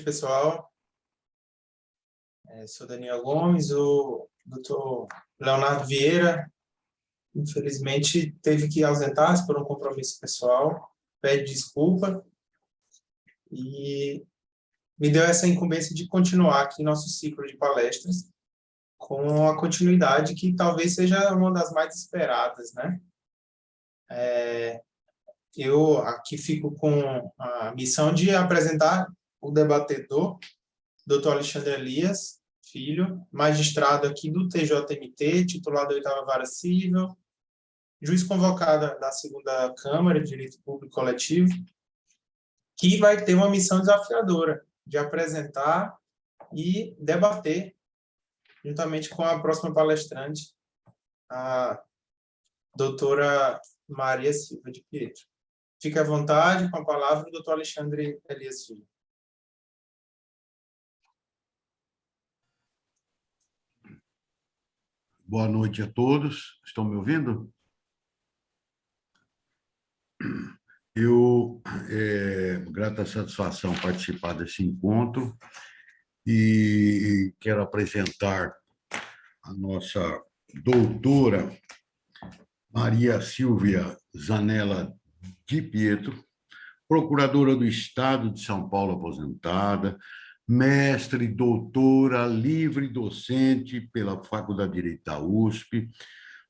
pessoal. Sou Daniel Gomes, o doutor Leonardo Vieira, infelizmente, teve que ausentar-se por um compromisso pessoal, pede desculpa e me deu essa incumbência de continuar aqui nosso ciclo de palestras com a continuidade que talvez seja uma das mais esperadas, né? Eu aqui fico com a missão de apresentar o debatedor, Dr. Alexandre Elias Filho, magistrado aqui do TJMT, titular da 8ª Vara Civil, juiz convocado da 2ª Câmara de Direito Público Coletivo, que vai ter uma missão desafiadora de apresentar e debater, juntamente com a próxima palestrante, a doutora Maria Silva de Pietro. Fique à vontade, com a palavra, o doutor Alexandre Elias Filho. Boa noite a todos. Estão me ouvindo? Grata satisfação participar desse encontro e quero apresentar a nossa doutora Maria Silvia Zanella de Pietro, procuradora do Estado de São Paulo aposentada, mestre, doutora, livre docente pela Faculdade de Direito da USP,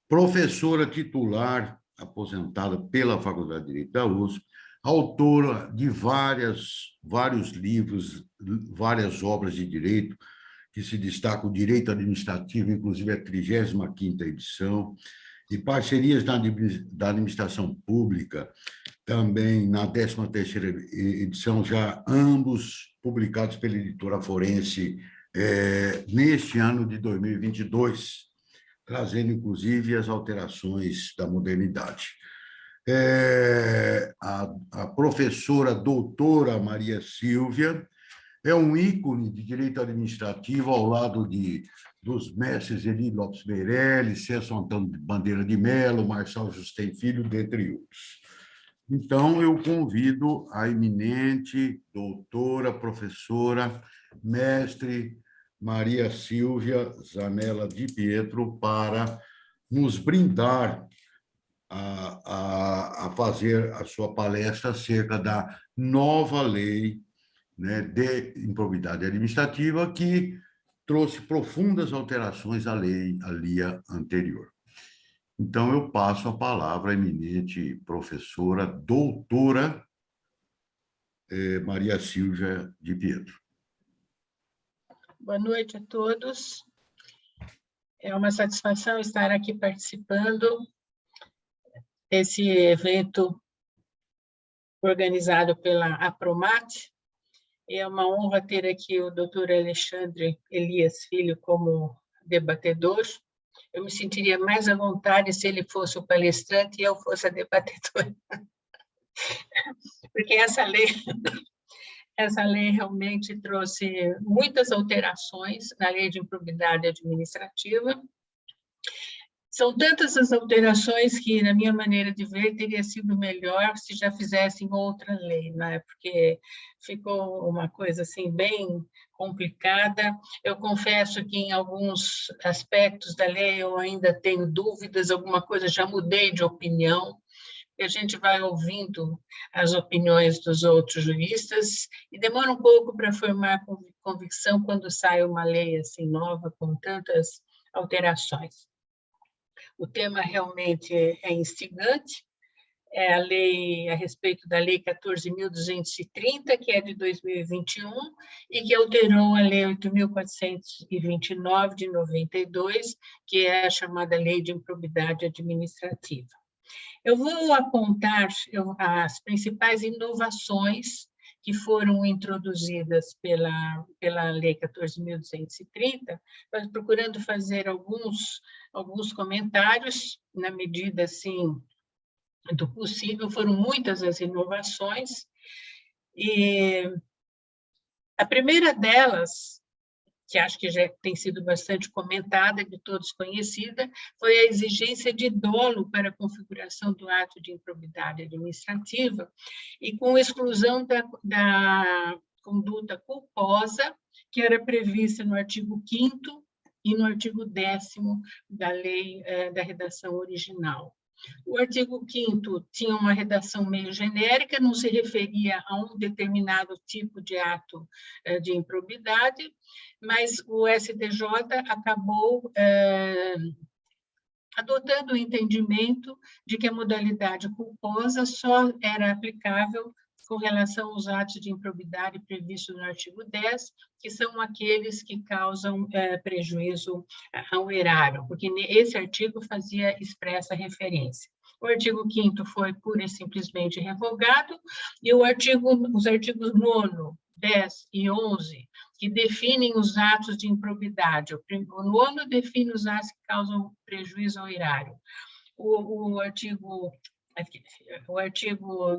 professora titular aposentada pela Faculdade de Direito da USP, autora de vários livros, várias obras de direito, que se destaca o Direito Administrativo, inclusive a 35ª edição, e parcerias da administração pública, também na 13ª edição, já ambos publicados pela editora Forense neste ano de 2022, trazendo, inclusive, as alterações da modernidade. A professora doutora Maria Silvia é um ícone de direito administrativo ao lado dos mestres Eli Lopes Meirelles, Celso Antônio Bandeira de Mello, Marçal Justem Filho, dentre outros. Então, eu convido a eminente doutora, professora, mestre Maria Silvia Zanella de Pietro para nos brindar a fazer a sua palestra acerca da nova lei, né, de improbidade administrativa, que trouxe profundas alterações à lei anterior. Então, eu passo a palavra à eminente professora, doutora Maria Silvia de Pietro. Boa noite a todos. É uma satisfação estar aqui participando desse evento organizado pela APROMAT. É uma honra ter aqui o doutor Alexandre Elias Filho como debatedor. Eu me sentiria mais à vontade se ele fosse o palestrante e eu fosse a debatedora. Porque essa lei realmente trouxe muitas alterações na lei de improbidade administrativa. São tantas as alterações que, na minha maneira de ver, teria sido melhor se já fizessem outra lei, né? Porque ficou uma coisa assim bem complicada. Eu confesso que em alguns aspectos da lei eu ainda tenho dúvidas, alguma coisa já mudei de opinião. A gente vai ouvindo as opiniões dos outros juristas e demora um pouco para formar convicção quando sai uma lei assim nova com tantas alterações. O tema realmente é instigante, é a lei a respeito da Lei 14.230, que é de 2021, e que alterou a Lei 8.429, de 92, que é a chamada Lei de Improbidade Administrativa. Eu vou apontar as principais inovações que foram introduzidas pela Lei 14.230, mas procurando fazer alguns comentários, na medida, assim, do possível. Foram muitas as inovações, e a primeira delas, que acho que já tem sido bastante comentada, de todos conhecida, foi a exigência de dolo para a configuração do ato de improbidade administrativa, e com exclusão da conduta culposa, que era prevista no artigo 5º e no artigo 10º da lei da redação original. O artigo 5º tinha uma redação meio genérica, não se referia a um determinado tipo de ato de improbidade, mas o STJ acabou adotando o entendimento de que a modalidade culposa só era aplicável com relação aos atos de improbidade previstos no artigo 10, que são aqueles que causam prejuízo ao erário, porque esse artigo fazia expressa referência. O artigo 5º foi pura e simplesmente revogado, e os artigos 9º, 10 e 11, que definem os atos de improbidade. O 9º define os atos que causam prejuízo ao erário. O artigo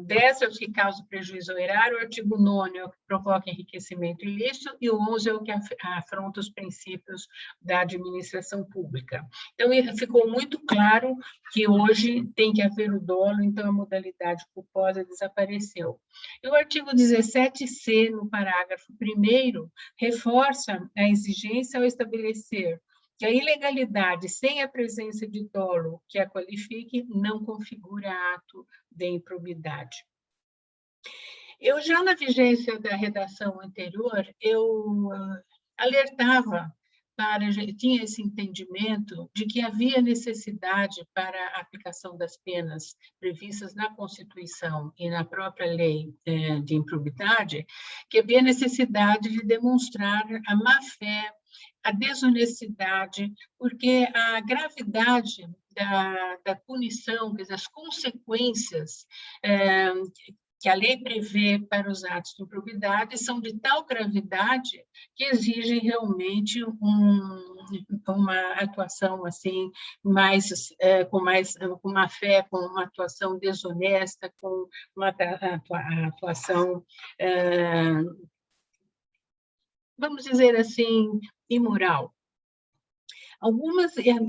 10 é o que causa prejuízo ao erário, o artigo 9º é o que provoca enriquecimento ilícito, e o 11 é o que afronta os princípios da administração pública. Então, ficou muito claro que hoje tem que haver o dolo, então a modalidade culposa desapareceu. E o artigo 17C, no parágrafo 1º, reforça a exigência ao estabelecer que a ilegalidade sem a presença de dolo que a qualifique não configura ato de improbidade. Eu já na vigência da redação anterior, eu alertava tinha esse entendimento de que havia necessidade para a aplicação das penas previstas na Constituição e na própria lei de improbidade, que havia necessidade de demonstrar a má-fé, a desonestidade, porque a gravidade da punição, quer dizer, as consequências que a lei prevê para os atos de improbidade são de tal gravidade que exigem realmente uma atuação assim com uma fé, com uma atuação desonesta, com uma atuação vamos dizer assim, imoral.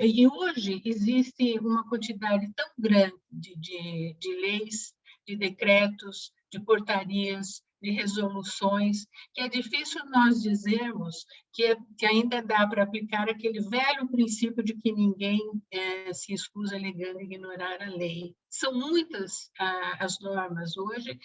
E hoje existe uma quantidade tão grande de leis, de decretos, de portarias, de resoluções, que é difícil nós dizermos que ainda dá para aplicar aquele velho princípio de que ninguém se excusa alegando ignorar a lei. São muitas as normas hoje,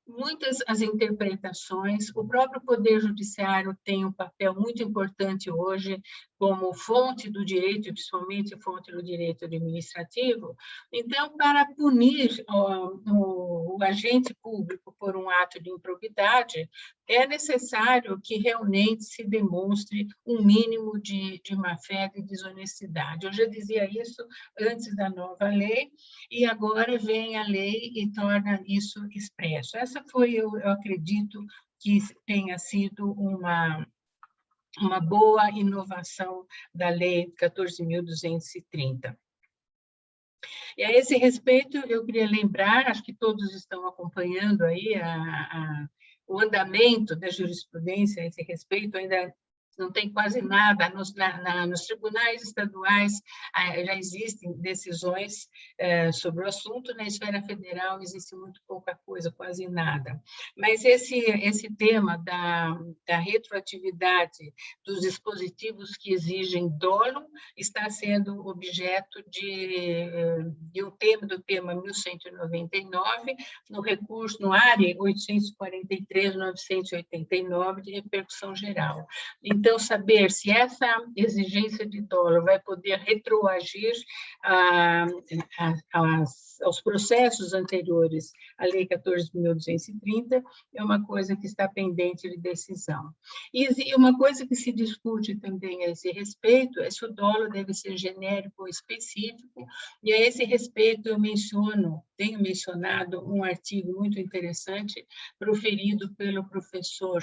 muitas as interpretações, o próprio Poder Judiciário tem um papel muito importante hoje como fonte do direito, principalmente fonte do direito administrativo. Então, para punir o agente público por um ato de improbidade, é necessário que realmente se demonstre um mínimo de má-fé, de desonestidade. Eu já dizia isso antes da nova lei, e agora vem a lei e torna isso expresso. Essa foi, eu acredito, que tenha sido uma boa inovação da Lei 14.230. E a esse respeito, eu queria lembrar, acho que todos estão acompanhando aí o andamento da jurisprudência a esse respeito, ainda não tem quase nada, nos tribunais estaduais já existem decisões sobre o assunto, na esfera federal existe muito pouca coisa, quase nada. Mas esse tema da retroatividade dos dispositivos que exigem dolo está sendo objeto do tema 1199, no recurso, no área 843.989, de repercussão geral. Então, saber se essa exigência de dolo vai poder retroagir aos processos anteriores à Lei 14.230 é uma coisa que está pendente de decisão. E uma coisa que se discute também a esse respeito é se o dolo deve ser genérico ou específico, e a esse respeito eu tenho mencionado um artigo muito interessante proferido pelo professor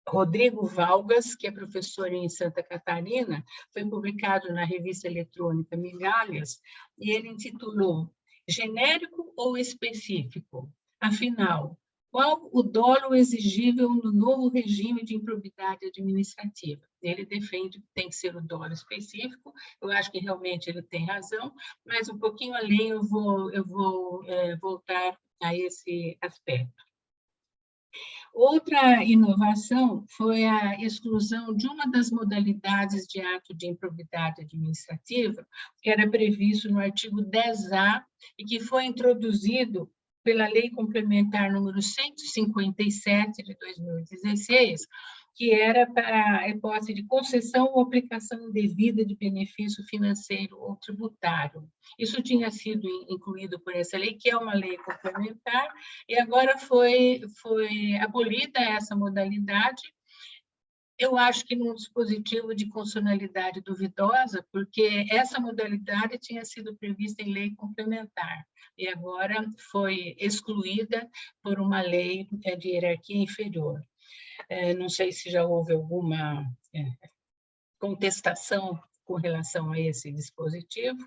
Rodrigo Valgas, que é professor em Santa Catarina, foi publicado na revista eletrônica Migalhas, e ele intitulou Genérico ou Específico? Afinal, qual o dolo exigível no novo regime de improbidade administrativa? Ele defende que tem que ser o dolo específico, eu acho que realmente ele tem razão, mas um pouquinho além eu vou voltar a esse aspecto. Outra inovação foi a exclusão de uma das modalidades de ato de improbidade administrativa, que era previsto no artigo 10A e que foi introduzido pela Lei Complementar número 157 de 2016, que era para a hipótese de concessão ou aplicação indevida de benefício financeiro ou tributário. Isso tinha sido incluído por essa lei, que é uma lei complementar, e agora foi abolida essa modalidade. Eu acho que num dispositivo de constitucionalidade duvidosa, porque essa modalidade tinha sido prevista em lei complementar, e agora foi excluída por uma lei de hierarquia inferior. Não sei se já houve alguma contestação com relação a esse dispositivo,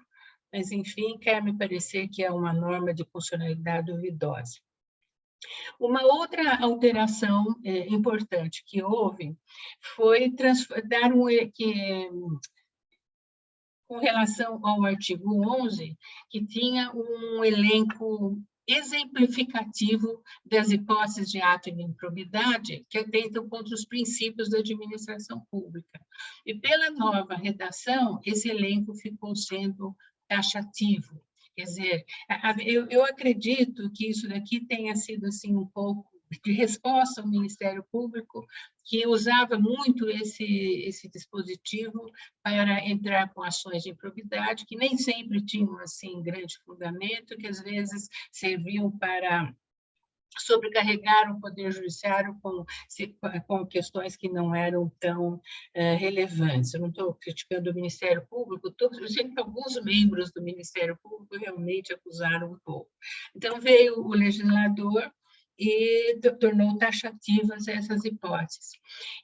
mas, enfim, quer me parecer que é uma norma de funcionalidade duvidosa. Uma outra alteração importante que houve foi dar com relação ao artigo 11, que tinha um elenco exemplificativo das hipóteses de ato de improbidade que atentam contra os princípios da administração pública. E pela nova redação, esse elenco ficou sendo taxativo. Quer dizer, eu acredito que isso daqui tenha sido assim um pouco de resposta ao Ministério Público, que usava muito esse dispositivo para entrar com ações de improbidade, que nem sempre tinham assim grande fundamento, que às vezes serviam para sobrecarregar o Poder Judiciário com questões que não eram tão relevantes. Eu não estou criticando o Ministério Público, eu sei que alguns membros do Ministério Público realmente acusaram um pouco. Então, veio o legislador e tornou taxativas essas hipóteses.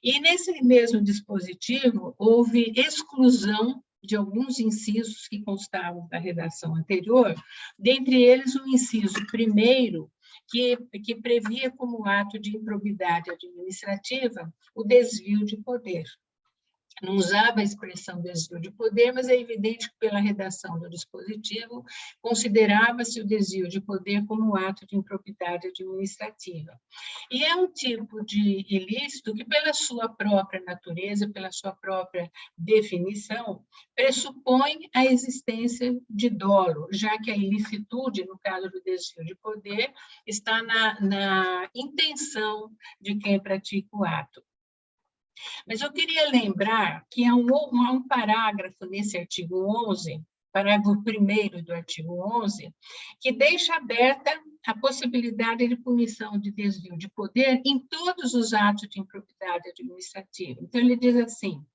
E nesse mesmo dispositivo, houve exclusão de alguns incisos que constavam da redação anterior, dentre eles o inciso primeiro, que previa como ato de improbidade administrativa o desvio de poder. Não usava a expressão desvio de poder, mas é evidente que pela redação do dispositivo considerava-se o desvio de poder como ato de improbidade administrativa. E é um tipo de ilícito que, pela sua própria natureza, pela sua própria definição, pressupõe a existência de dolo, já que a ilicitude, no caso do desvio de poder, está na intenção de quem pratica o ato. Mas eu queria lembrar que há um parágrafo nesse artigo 11, parágrafo 1º do artigo 11, que deixa aberta a possibilidade de punição de desvio de poder em todos os atos de improbidade administrativa. Então, ele diz assim: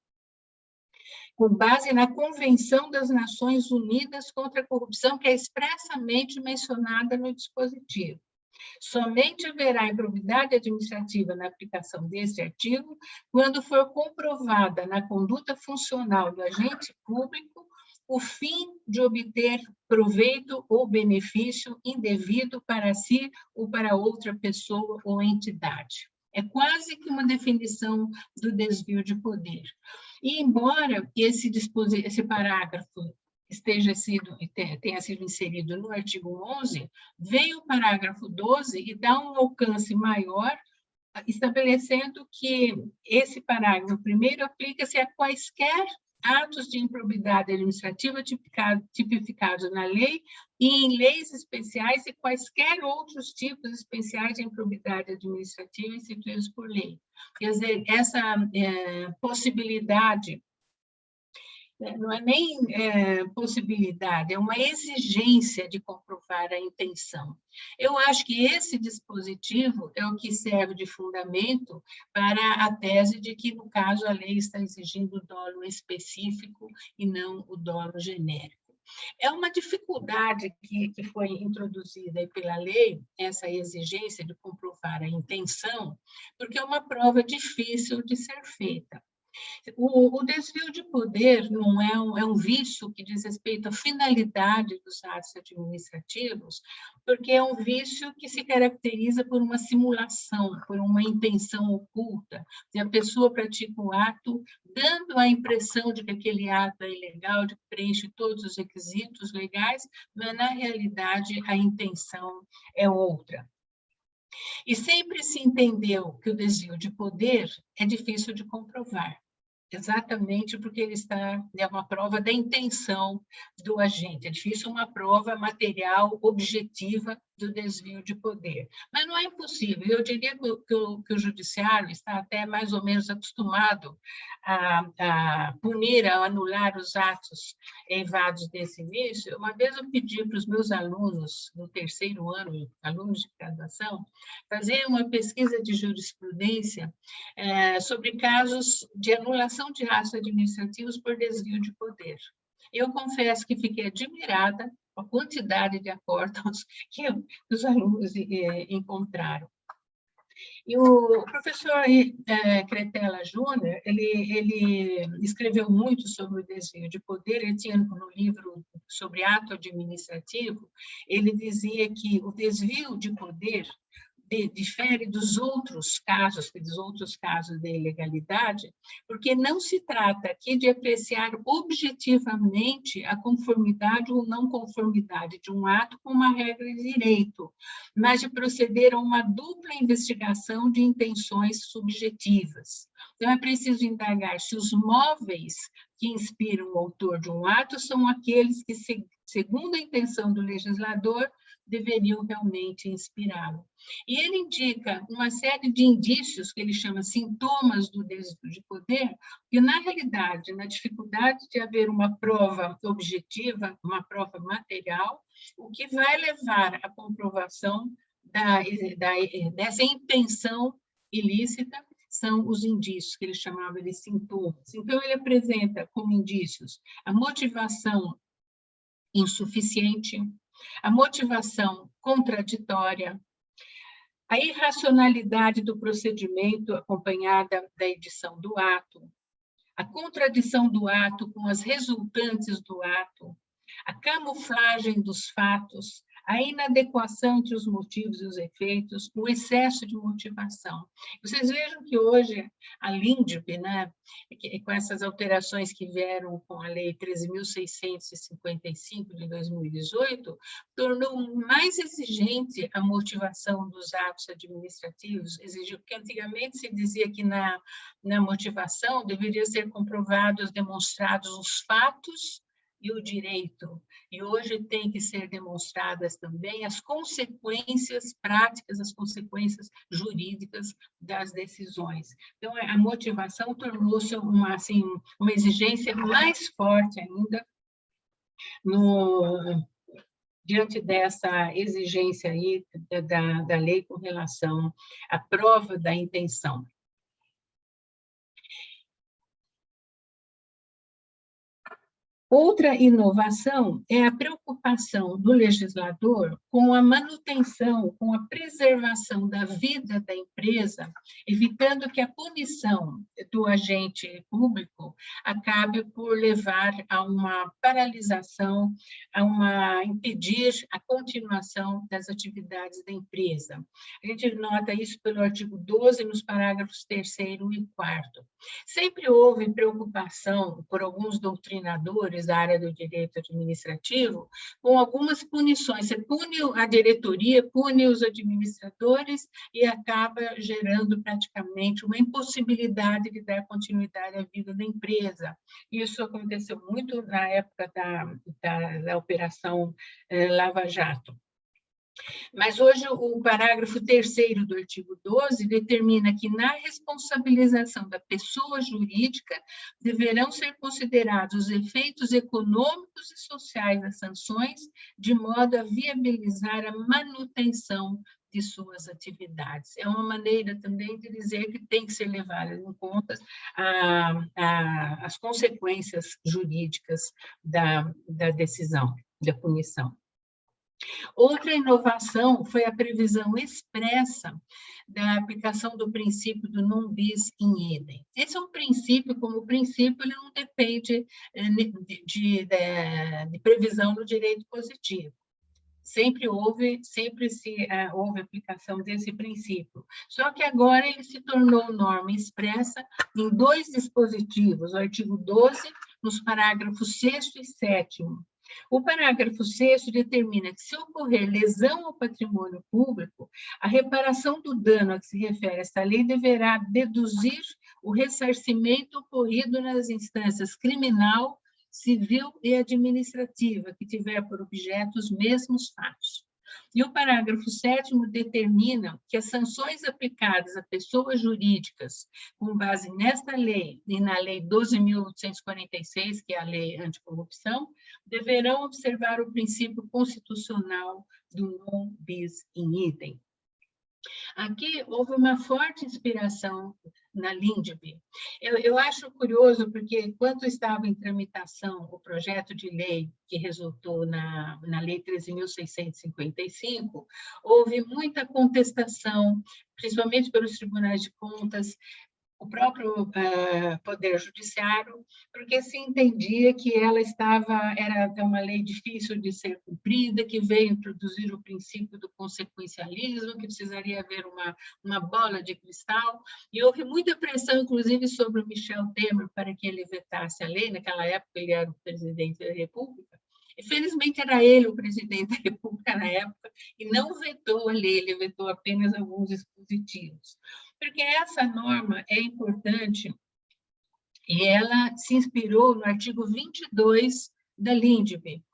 com base na Convenção das Nações Unidas contra a Corrupção, que é expressamente mencionada no dispositivo. Somente haverá improbidade administrativa na aplicação deste artigo quando for comprovada na conduta funcional do agente público o fim de obter proveito ou benefício indevido para si ou para outra pessoa ou entidade. É quase que uma definição do desvio de poder. E embora esse parágrafo tenha sido inserido no artigo 11, veio o parágrafo 12 e dá um alcance maior, estabelecendo que esse parágrafo primeiro aplica-se a quaisquer atos de improbidade administrativa tipificados na lei e em leis especiais e quaisquer outros tipos especiais de improbidade administrativa instituídos por lei. Quer dizer, essa possibilidade não é nem possibilidade, é uma exigência de comprovar a intenção. Eu acho que esse dispositivo é o que serve de fundamento para a tese de que, no caso, a lei está exigindo o dolo específico e não o dolo genérico. É uma dificuldade que foi introduzida pela lei, essa exigência de comprovar a intenção, porque é uma prova difícil de ser feita. O desvio de poder não é um vício que diz respeito à finalidade dos atos administrativos, porque é um vício que se caracteriza por uma simulação, por uma intenção oculta. Se a pessoa pratica o ato, dando a impressão de que aquele ato é ilegal, de que preenche todos os requisitos legais, mas, na realidade, a intenção é outra. E sempre se entendeu que o desvio de poder é difícil de comprovar, exatamente porque ele é uma prova da intenção do agente. É difícil uma prova material, objetiva, do desvio de poder. Mas não é impossível. Eu diria que o judiciário está até mais ou menos acostumado a punir, a anular os atos eivados desse início. Uma vez eu pedi para os meus alunos, no terceiro ano, alunos de graduação, fazer uma pesquisa de jurisprudência sobre casos de anulação de atos administrativos por desvio de poder. Eu confesso que fiquei admirada com a quantidade de acórdãos que os alunos encontraram. E o professor Cretella Júnior, ele escreveu muito sobre o desvio de poder. Ele tinha no livro sobre ato administrativo, ele dizia que o desvio de poder difere dos outros casos de ilegalidade, porque não se trata aqui de apreciar objetivamente a conformidade ou não conformidade de um ato com uma regra de direito, mas de proceder a uma dupla investigação de intenções subjetivas. Então, é preciso indagar se os móveis que inspiram o autor de um ato são aqueles que, segundo a intenção do legislador, deveriam realmente inspirá-lo. E ele indica uma série de indícios, que ele chama sintomas do desvio de poder, que, na realidade, na dificuldade de haver uma prova objetiva, uma prova material, o que vai levar à comprovação dessa intenção ilícita são os indícios, que ele chamava de sintomas. Então, ele apresenta como indícios a motivação insuficiente, a motivação contraditória, a irracionalidade do procedimento acompanhada da edição do ato, a contradição do ato com as resultantes do ato, a camuflagem dos fatos, a inadequação entre os motivos e os efeitos, o excesso de motivação. Vocês vejam que hoje a LINDB, né, com essas alterações que vieram com a Lei 13.655 de 2018, tornou mais exigente a motivação dos atos administrativos, exigiu, porque antigamente se dizia que na motivação deveria ser comprovados, demonstrados os fatos e o direito, e hoje tem que ser demonstradas também as consequências práticas, as consequências jurídicas das decisões. Então, a motivação tornou-se uma exigência mais forte ainda diante dessa exigência aí da lei com relação à prova da intenção. Outra inovação é a preocupação do legislador com a manutenção, com a preservação da vida da empresa, evitando que a punição do agente público acabe por levar a uma paralisação, impedir a continuação das atividades da empresa. A gente nota isso pelo artigo 12, nos parágrafos 3º e 4º. Sempre houve preocupação por alguns doutrinadores da área do direito administrativo, com algumas punições. Você pune a diretoria, pune os administradores e acaba gerando praticamente uma impossibilidade de dar continuidade à vida da empresa. Isso aconteceu muito na época da Operação Lava Jato. Mas hoje o parágrafo 3º do artigo 12 determina que na responsabilização da pessoa jurídica deverão ser considerados os efeitos econômicos e sociais das sanções, de modo a viabilizar a manutenção de suas atividades. É uma maneira também de dizer que tem que ser levada em conta as consequências jurídicas da decisão, da punição. Outra inovação foi a previsão expressa da aplicação do princípio do non bis in idem. Esse é um princípio, como princípio, ele não depende de previsão no direito positivo. Sempre houve aplicação desse princípio. Só que agora ele se tornou norma expressa em 2 dispositivos, o artigo 12, nos parágrafos 6º e 7º. O parágrafo 6º determina que, se ocorrer lesão ao patrimônio público, a reparação do dano a que se refere esta lei deverá deduzir o ressarcimento ocorrido nas instâncias criminal, civil e administrativa, que tiver por objeto os mesmos fatos. E o parágrafo 7º determina que as sanções aplicadas a pessoas jurídicas, com base nesta lei e na Lei 12.846, que é a Lei Anticorrupção, deverão observar o princípio constitucional do non bis in idem. Aqui houve uma forte inspiração na LINDB. Eu acho curioso, porque enquanto estava em tramitação o projeto de lei que resultou na Lei 13.655, houve muita contestação, principalmente pelos tribunais de contas, o próprio Poder Judiciário, porque se entendia que ela era uma lei difícil de ser cumprida, que veio introduzir o princípio do consequencialismo, que precisaria haver uma bola de cristal, e houve muita pressão, inclusive, sobre o Michel Temer para que ele vetasse a lei. Naquela época, ele era o presidente da República. Infelizmente, era ele o presidente da República na época, e não vetou a lei, ele vetou apenas alguns dispositivos. Porque essa norma é importante e ela se inspirou no artigo 22 da LINDB,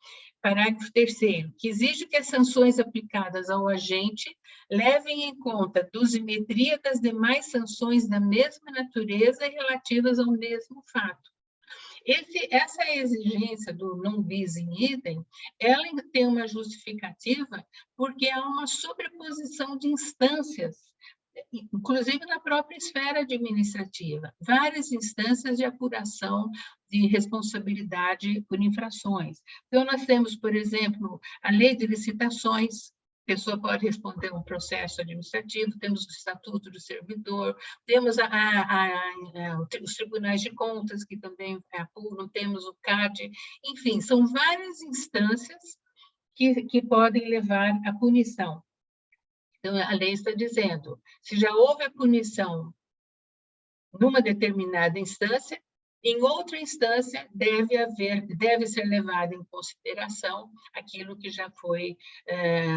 parágrafo 3º, que exige que as sanções aplicadas ao agente levem em conta a dosimetria das demais sanções da mesma natureza e relativas ao mesmo fato. Essa exigência do non bis in idem, ela tem uma justificativa porque há uma sobreposição de instâncias, inclusive na própria esfera administrativa, várias instâncias de apuração de responsabilidade por infrações. Então, nós temos, por exemplo, a lei de licitações, a pessoa pode responder um processo administrativo, temos o Estatuto do Servidor, temos os tribunais de contas, que também apuram, temos o CAD, enfim, são várias instâncias que podem levar à punição. Então, a lei está dizendo, se já houve a punição numa determinada instância, em outra instância deve ser levado em consideração aquilo que já foi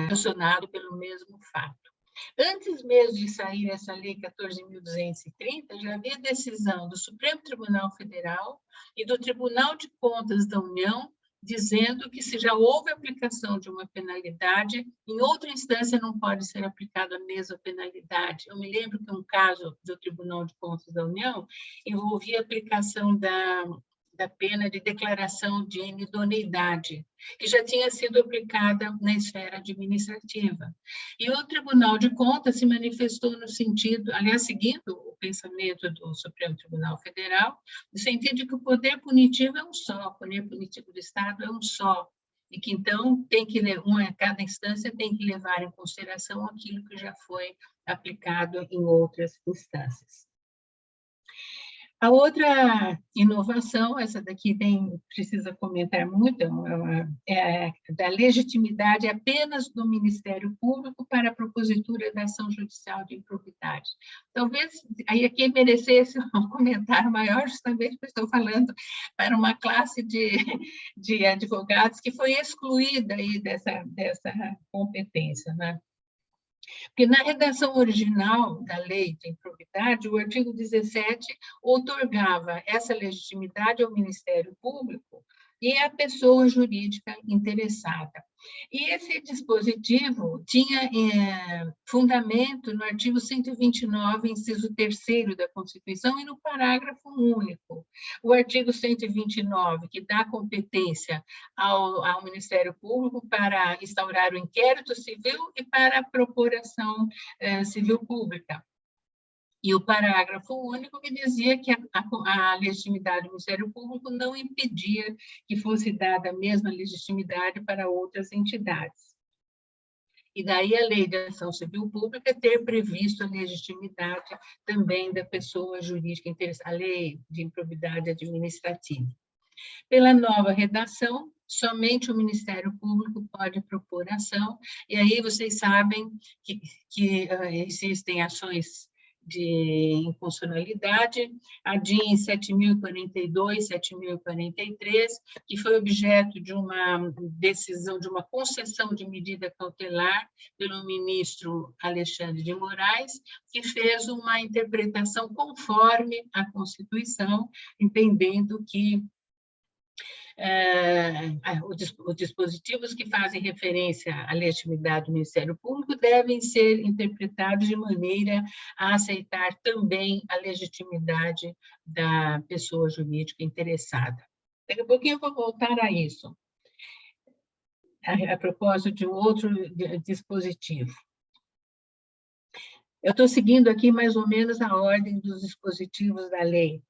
sancionado pelo mesmo fato. Antes mesmo de sair essa lei 14.230, já havia decisão do Supremo Tribunal Federal e do Tribunal de Contas da União, dizendo que, se já houve aplicação de uma penalidade, em outra instância não pode ser aplicada a mesma penalidade. Eu me lembro que um caso do Tribunal de Contas da União envolvia a aplicação da pena de declaração de inidoneidade, que já tinha sido aplicada na esfera administrativa. E o Tribunal de Contas se manifestou no sentido, aliás, seguindo o pensamento do Supremo Tribunal Federal, no sentido de que o poder punitivo é um só, o poder punitivo do Estado é um só, e que, então, cada instância tem que levar em consideração aquilo que já foi aplicado em outras instâncias. A outra inovação, essa daqui precisa comentar muito, é da legitimidade apenas do Ministério Público para a propositura da ação judicial de improbidade. Talvez aí aqui merecesse um comentário maior, justamente porque estou falando para uma classe de advogados que foi excluída aí dessa competência, né? Porque na redação original da lei de improbidade, o artigo 17 outorgava essa legitimidade ao Ministério Público e à pessoa jurídica interessada. E esse dispositivo tinha fundamento no artigo 129, inciso 3º da Constituição, e no parágrafo único. O artigo 129, que dá competência ao Ministério Público para instaurar o inquérito civil e para propor ação civil pública. E o parágrafo único que dizia que a legitimidade do Ministério Público não impedia que fosse dada a mesma legitimidade para outras entidades. E daí a Lei de Ação Civil Pública ter previsto a legitimidade também da pessoa jurídica interessada, a Lei de Improbidade Administrativa. Pela nova redação, somente o Ministério Público pode propor ação, e aí vocês sabem que existem ações de inconstitucionalidade, a DIN 7042, 7043, que foi objeto de uma decisão, de uma concessão de medida cautelar pelo ministro Alexandre de Moraes, que fez uma interpretação conforme a Constituição, entendendo que os dispositivos que fazem referência à legitimidade do Ministério Público devem ser interpretados de maneira a aceitar também a legitimidade da pessoa jurídica interessada. Daqui a pouquinho eu vou voltar a isso, a propósito de um outro dispositivo. Eu estou seguindo aqui mais ou menos a ordem dos dispositivos da lei.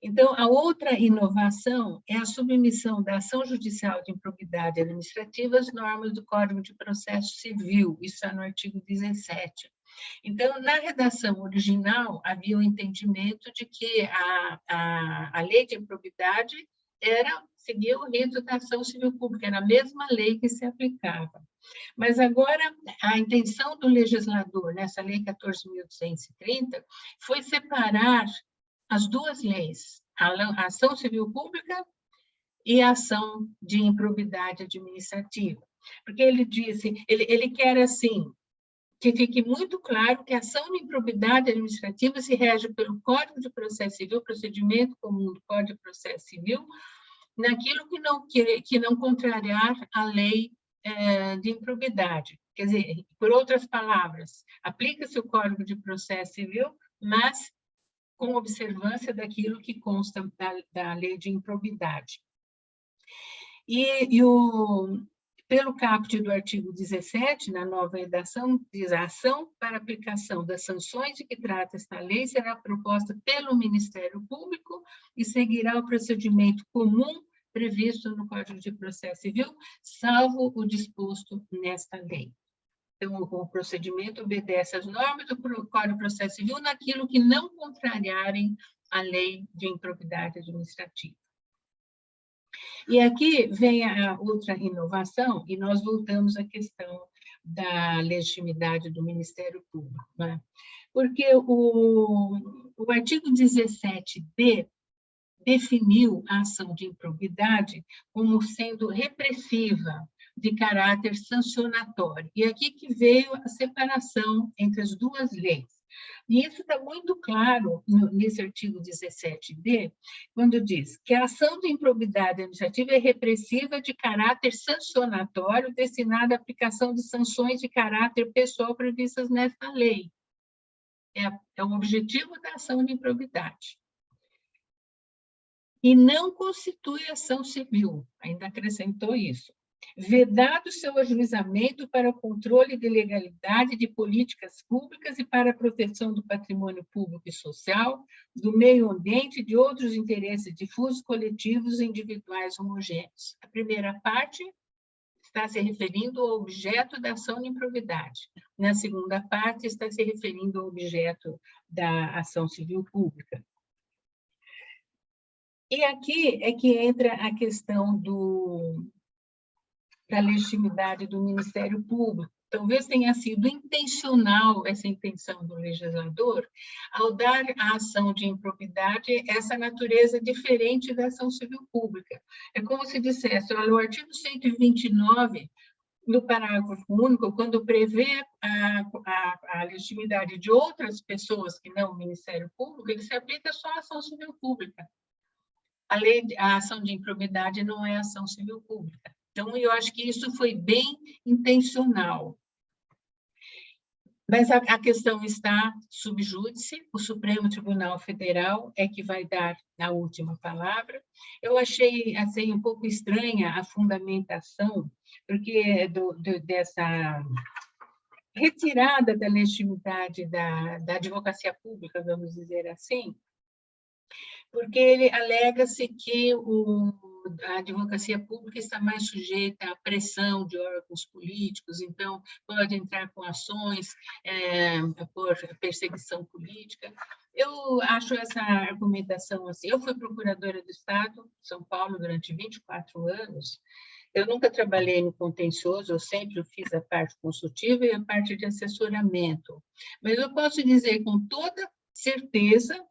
Então, a outra inovação é a submissão da ação judicial de improbidade administrativa às normas do Código de Processo Civil, isso está no artigo 17. Então, na redação original, havia o entendimento de que a lei de improbidade seguia o rito da ação civil pública, era a mesma lei que se aplicava. Mas agora, a intenção do legislador, nessa lei 14.230, foi separar as duas leis, a ação civil pública e a ação de improbidade administrativa. Porque ele disse, ele quer assim, que fique muito claro que a ação de improbidade administrativa se rege pelo Código de Processo Civil, procedimento comum do Código de Processo Civil, naquilo que não contrariar a lei de improbidade. Quer dizer, por outras palavras, aplica-se o Código de Processo Civil, mas com observância daquilo que consta da lei de improbidade. Pelo caput do artigo 17, na nova redação, diz a ação para aplicação das sanções de que trata esta lei será proposta pelo Ministério Público e seguirá o procedimento comum previsto no Código de Processo Civil, salvo o disposto nesta lei. Então, o procedimento obedece às normas do Código de Processo Civil naquilo que não contrariarem a lei de improbidade administrativa. E aqui vem a outra inovação, e nós voltamos à questão da legitimidade do Ministério Público, né? Porque o artigo 17b definiu a ação de improbidade como sendo repressiva, de caráter sancionatório. E aqui que veio a separação entre as duas leis. E isso está muito claro nesse artigo 17d, quando diz que a ação de improbidade administrativa é repressiva de caráter sancionatório, destinada à aplicação de sanções de caráter pessoal previstas nesta lei. É o objetivo da ação de improbidade. E não constitui ação civil, ainda acrescentou isso. Vedado seu ajuizamento para o controle de legalidade de políticas públicas e para a proteção do patrimônio público e social, do meio ambiente e de outros interesses difusos, coletivos e individuais homogêneos. A primeira parte está se referindo ao objeto da ação de improbidade. Na segunda parte, está se referindo ao objeto da ação civil pública. E aqui é que entra a questão da legitimidade do Ministério Público. Talvez tenha sido intencional essa intenção do legislador ao dar à ação de improbidade essa natureza diferente da ação civil pública. É como se dissesse, olha, o artigo 129, no parágrafo único, quando prevê a legitimidade de outras pessoas que não o Ministério Público, ele se aplica só à ação civil pública. A ação de improbidade não é ação civil pública. Então, eu acho que isso foi bem intencional. Mas a questão está sub júdice, o Supremo Tribunal Federal é que vai dar a última palavra. Eu achei assim, um pouco estranha a fundamentação, porque dessa retirada da legitimidade da advocacia pública, vamos dizer assim, porque ele alega-se que a advocacia pública está mais sujeita à pressão de órgãos políticos, então pode entrar com ações por perseguição política. Eu acho essa argumentação assim. Eu fui procuradora do Estado de São Paulo durante 24 anos. Eu nunca trabalhei no contencioso, eu sempre fiz a parte consultiva e a parte de assessoramento. Mas eu posso dizer com toda certeza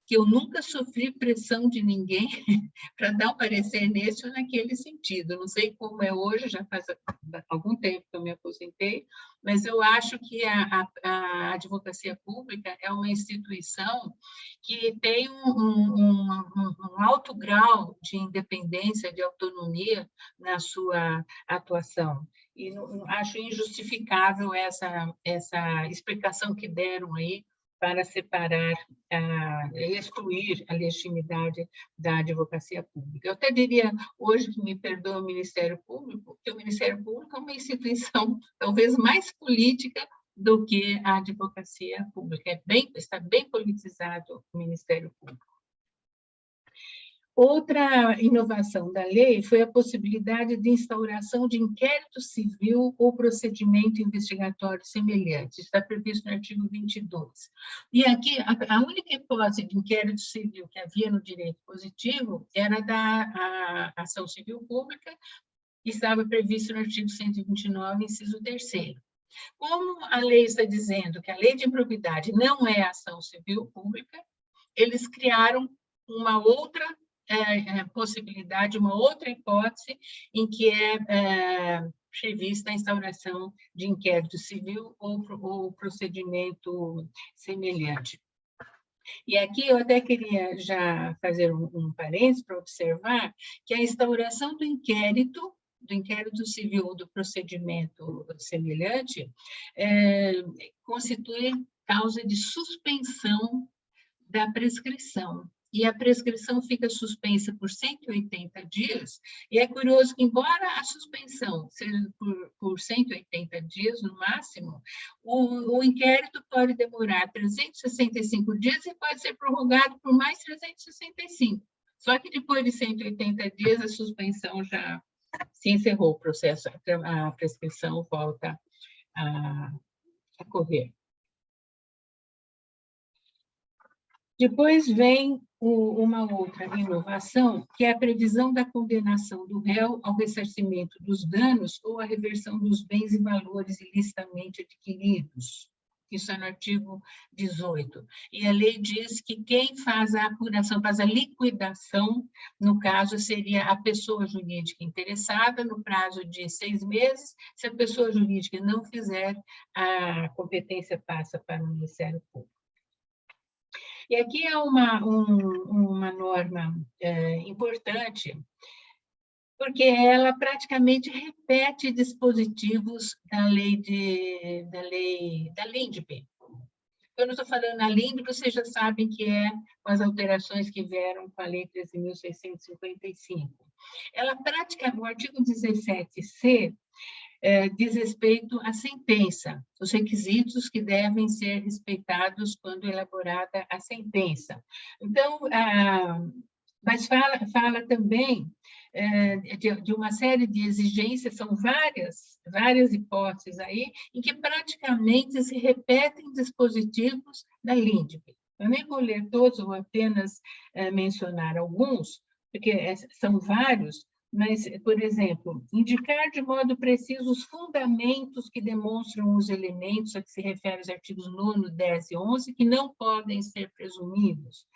que eu nunca sofri pressão de ninguém para dar um parecer nesse ou naquele sentido. Não sei como é hoje, já faz algum tempo que eu me aposentei, mas eu acho que a advocacia pública é uma instituição que tem um alto grau de independência, de autonomia na sua atuação. E acho injustificável essa explicação que deram aí para separar, excluir a legitimidade da advocacia pública. Eu até diria, hoje, que me perdoa o Ministério Público, que o Ministério Público é uma instituição talvez mais política do que a advocacia pública. Está bem politizado o Ministério Público. Outra inovação da lei foi a possibilidade de instauração de inquérito civil ou procedimento investigatório semelhante. Está previsto no artigo 22. E aqui, a única hipótese de inquérito civil que havia no direito positivo era da ação civil pública, que estava previsto no artigo 129, inciso 3º. Como a lei está dizendo que a lei de improbidade não é ação civil pública, eles criaram uma outra possibilidade, uma outra hipótese em que é prevista a instauração de inquérito civil ou procedimento semelhante. E aqui eu até queria já fazer um parênteses para observar que a instauração do inquérito civil ou do procedimento semelhante constitui causa de suspensão da prescrição. E a prescrição fica suspensa por 180 dias, e é curioso que, embora a suspensão seja por 180 dias no máximo, o inquérito pode demorar 365 dias e pode ser prorrogado por mais 365. Só que depois de 180 dias, a suspensão já se encerrou o processo, a prescrição volta a correr. Depois vem uma outra inovação, que é a previsão da condenação do réu ao ressarcimento dos danos ou à reversão dos bens e valores ilicitamente adquiridos. Isso é no artigo 18. E a lei diz que quem faz a apuração, faz a liquidação, no caso, seria a pessoa jurídica interessada, no prazo de 6 meses. Se a pessoa jurídica não fizer, a competência passa para o Ministério Público. E aqui é uma norma importante, porque ela praticamente repete dispositivos da LINDB. Quando eu estou falando na LINDB, vocês já sabem que é com as alterações que vieram com a Lei 13.655. Ela praticamente, o artigo 17C, diz respeito à sentença, os requisitos que devem ser respeitados quando elaborada a sentença. Então, mas fala também de uma série de exigências, são várias hipóteses aí, em que praticamente se repetem dispositivos da LINDB. Eu nem vou ler todos, vou apenas mencionar alguns, porque são vários. Mas, por exemplo, indicar de modo preciso os fundamentos que demonstram os elementos a que se refere os artigos 9, 10 e 11, que não podem ser presumidos.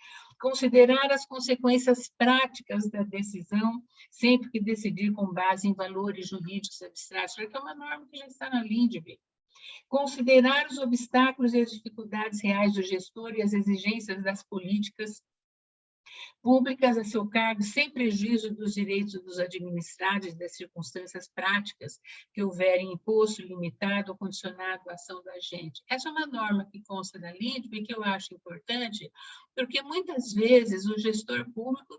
Considerar as consequências práticas da decisão, sempre que decidir com base em valores jurídicos abstratos, que é uma norma que já está na LINDB. Considerar os obstáculos e as dificuldades reais do gestor e as exigências das políticas públicas a seu cargo, sem prejuízo dos direitos dos administrados e das circunstâncias práticas que houverem imposto, limitado ou condicionado a ação do agente. Essa é uma norma que consta da LINDB, que eu acho importante, porque muitas vezes o gestor público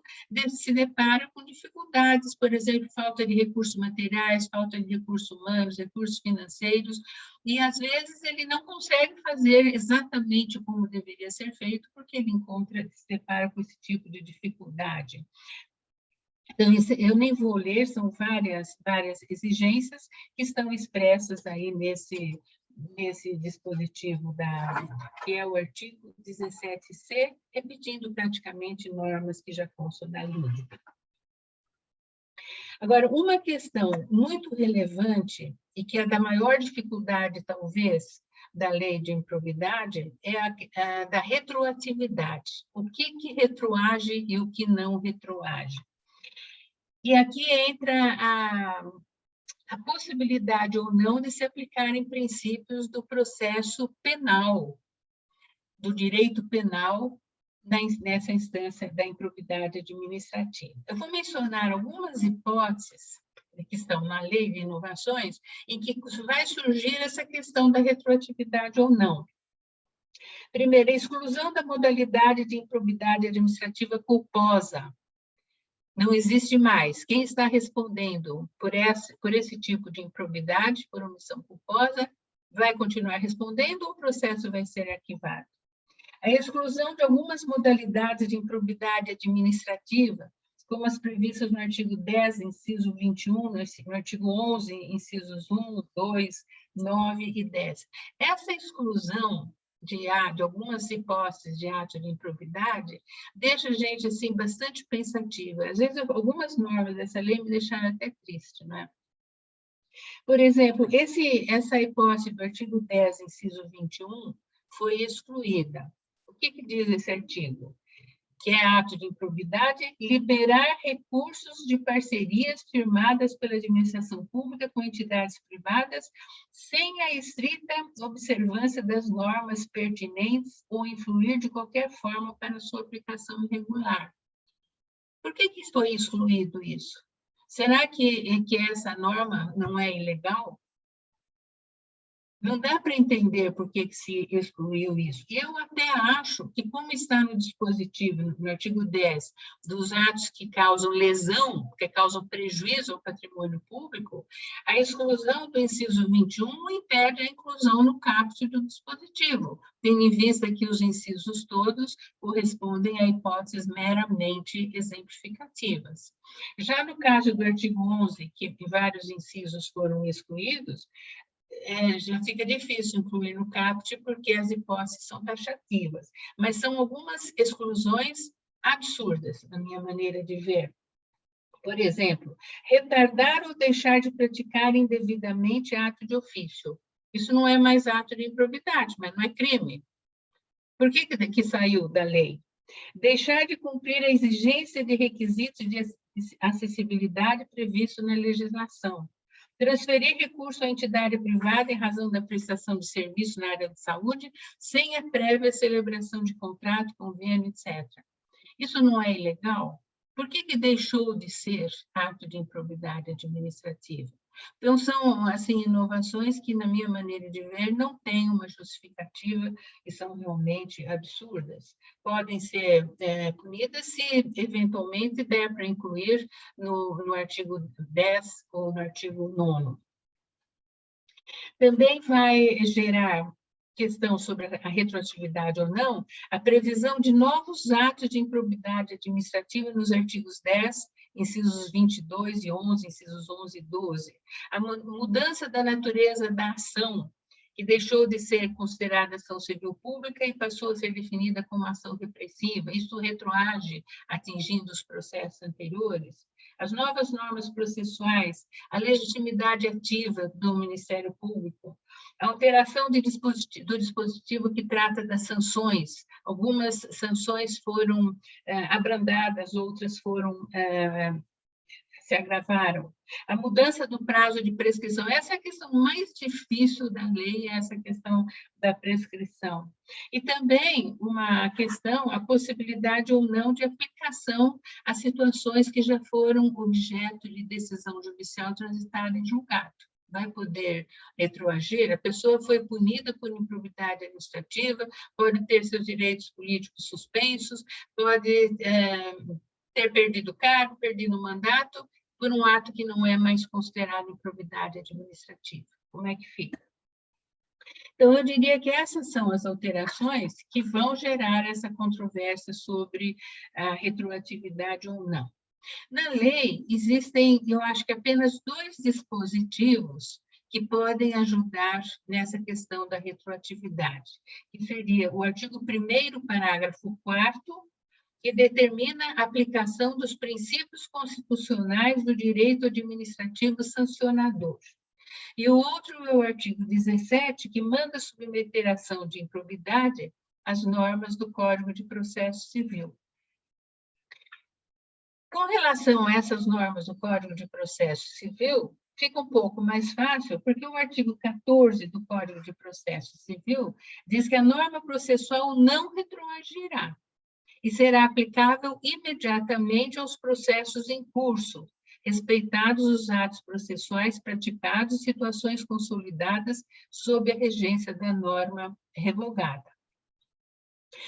se depara com dificuldades, por exemplo, falta de recursos materiais, falta de recursos humanos, recursos financeiros, e às vezes ele não consegue fazer exatamente como deveria ser feito, porque ele se depara com esse tipo de dificuldade. Então, eu nem vou ler, são várias exigências que estão expressas aí nesse dispositivo que é o artigo 17C, repetindo praticamente normas que já constam da LINDB. Agora, uma questão muito relevante e que é da maior dificuldade, talvez, da lei de improbidade é a da retroatividade. O que retroage e o que não retroage. E aqui entra a possibilidade ou não de se aplicarem princípios do processo penal, do direito penal, nessa instância da improbidade administrativa. Eu vou mencionar algumas hipóteses que estão na lei de inovações, em que vai surgir essa questão da retroatividade ou não. Primeiro, a exclusão da modalidade de improbidade administrativa culposa. Não existe mais. Quem está respondendo por esse tipo de improbidade, por omissão culposa, vai continuar respondendo ou o processo vai ser arquivado. A exclusão de algumas modalidades de improbidade administrativa, como as previstas no artigo 10, inciso 21, no artigo 11, incisos 1, 2, 9 e 10. Essa exclusão de algumas hipóteses de ato de improbidade deixa a gente assim, bastante pensativa. Às vezes, algumas normas dessa lei me deixaram até triste, não é? Por exemplo, essa hipótese do artigo 10, inciso 21, foi excluída. O que diz esse artigo? Que é ato de improbidade, liberar recursos de parcerias firmadas pela administração pública com entidades privadas, sem a estrita observância das normas pertinentes ou influir de qualquer forma para sua aplicação irregular. Por que foi excluído isso? Será que essa norma não é ilegal? Não dá para entender por que se excluiu isso. E eu até acho que, como está no dispositivo, no artigo 10, dos atos que causam lesão, que causam prejuízo ao patrimônio público, a exclusão do inciso 21 impede a inclusão no caput do dispositivo, tendo em vista que os incisos todos correspondem a hipóteses meramente exemplificativas. Já no caso do artigo 11, que vários incisos foram excluídos, já fica difícil incluir no caput, porque as hipóteses são taxativas, mas são algumas exclusões absurdas, na minha maneira de ver. Por exemplo, retardar ou deixar de praticar indevidamente ato de ofício. Isso não é mais ato de improbidade, mas não é crime. Por que saiu da lei? Deixar de cumprir a exigência de requisitos de acessibilidade previsto na legislação. Transferir recurso à entidade privada em razão da prestação de serviço na área de saúde, sem a prévia celebração de contrato, convênio, etc. Isso não é ilegal? Por que deixou de ser ato de improbidade administrativa? Então, são assim, inovações que, na minha maneira de ver, não têm uma justificativa e são realmente absurdas. Podem ser punidas se, eventualmente, der para incluir no artigo 10 ou no artigo 9. Também vai gerar questão sobre a retroatividade ou não, a previsão de novos atos de improbidade administrativa nos artigos 10, incisos 22 e 11, incisos 11 e 12. A mudança da natureza da ação, que deixou de ser considerada ação civil pública e passou a ser definida como ação repressiva. Isso retroage, atingindo os processos anteriores. As novas normas processuais, a legitimidade ativa do Ministério Público, a alteração do dispositivo que trata das sanções. Algumas sanções foram abrandadas, outras se agravaram. A mudança do prazo de prescrição, essa é a questão mais difícil da lei, essa questão da prescrição. E também uma questão, a possibilidade ou não de aplicação a situações que já foram objeto de decisão judicial transitada em julgado. Vai poder retroagir, a pessoa foi punida por improbidade administrativa, pode ter seus direitos políticos suspensos, pode ter perdido o cargo, perdido o mandato, por um ato que não é mais considerado improbidade administrativa. Como é que fica? Então, eu diria que essas são as alterações que vão gerar essa controvérsia sobre a retroatividade ou não. Na lei, existem, eu acho que apenas 2 dispositivos que podem ajudar nessa questão da retroatividade, que seria o artigo 1º, parágrafo 4º, que determina a aplicação dos princípios constitucionais do direito administrativo sancionador. E o outro é o artigo 17, que manda submeter a ação de improbidade às normas do Código de Processo Civil. Com relação a essas normas do Código de Processo Civil, fica um pouco mais fácil, porque o artigo 14 do Código de Processo Civil diz que a norma processual não retroagirá e será aplicável imediatamente aos processos em curso, respeitados os atos processuais praticados e situações consolidadas sob a regência da norma revogada.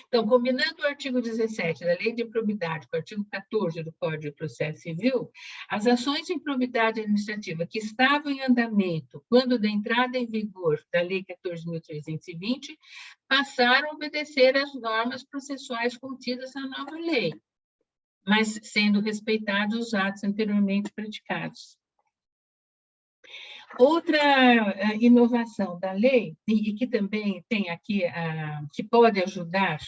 Então, combinando o artigo 17 da Lei de Improbidade com o artigo 14 do Código de Processo Civil, as ações de improbidade administrativa que estavam em andamento quando da entrada em vigor da Lei 14.320 passaram a obedecer às normas processuais contidas na nova lei, mas sendo respeitados os atos anteriormente praticados. Outra inovação da lei, e que também tem aqui, que pode ajudar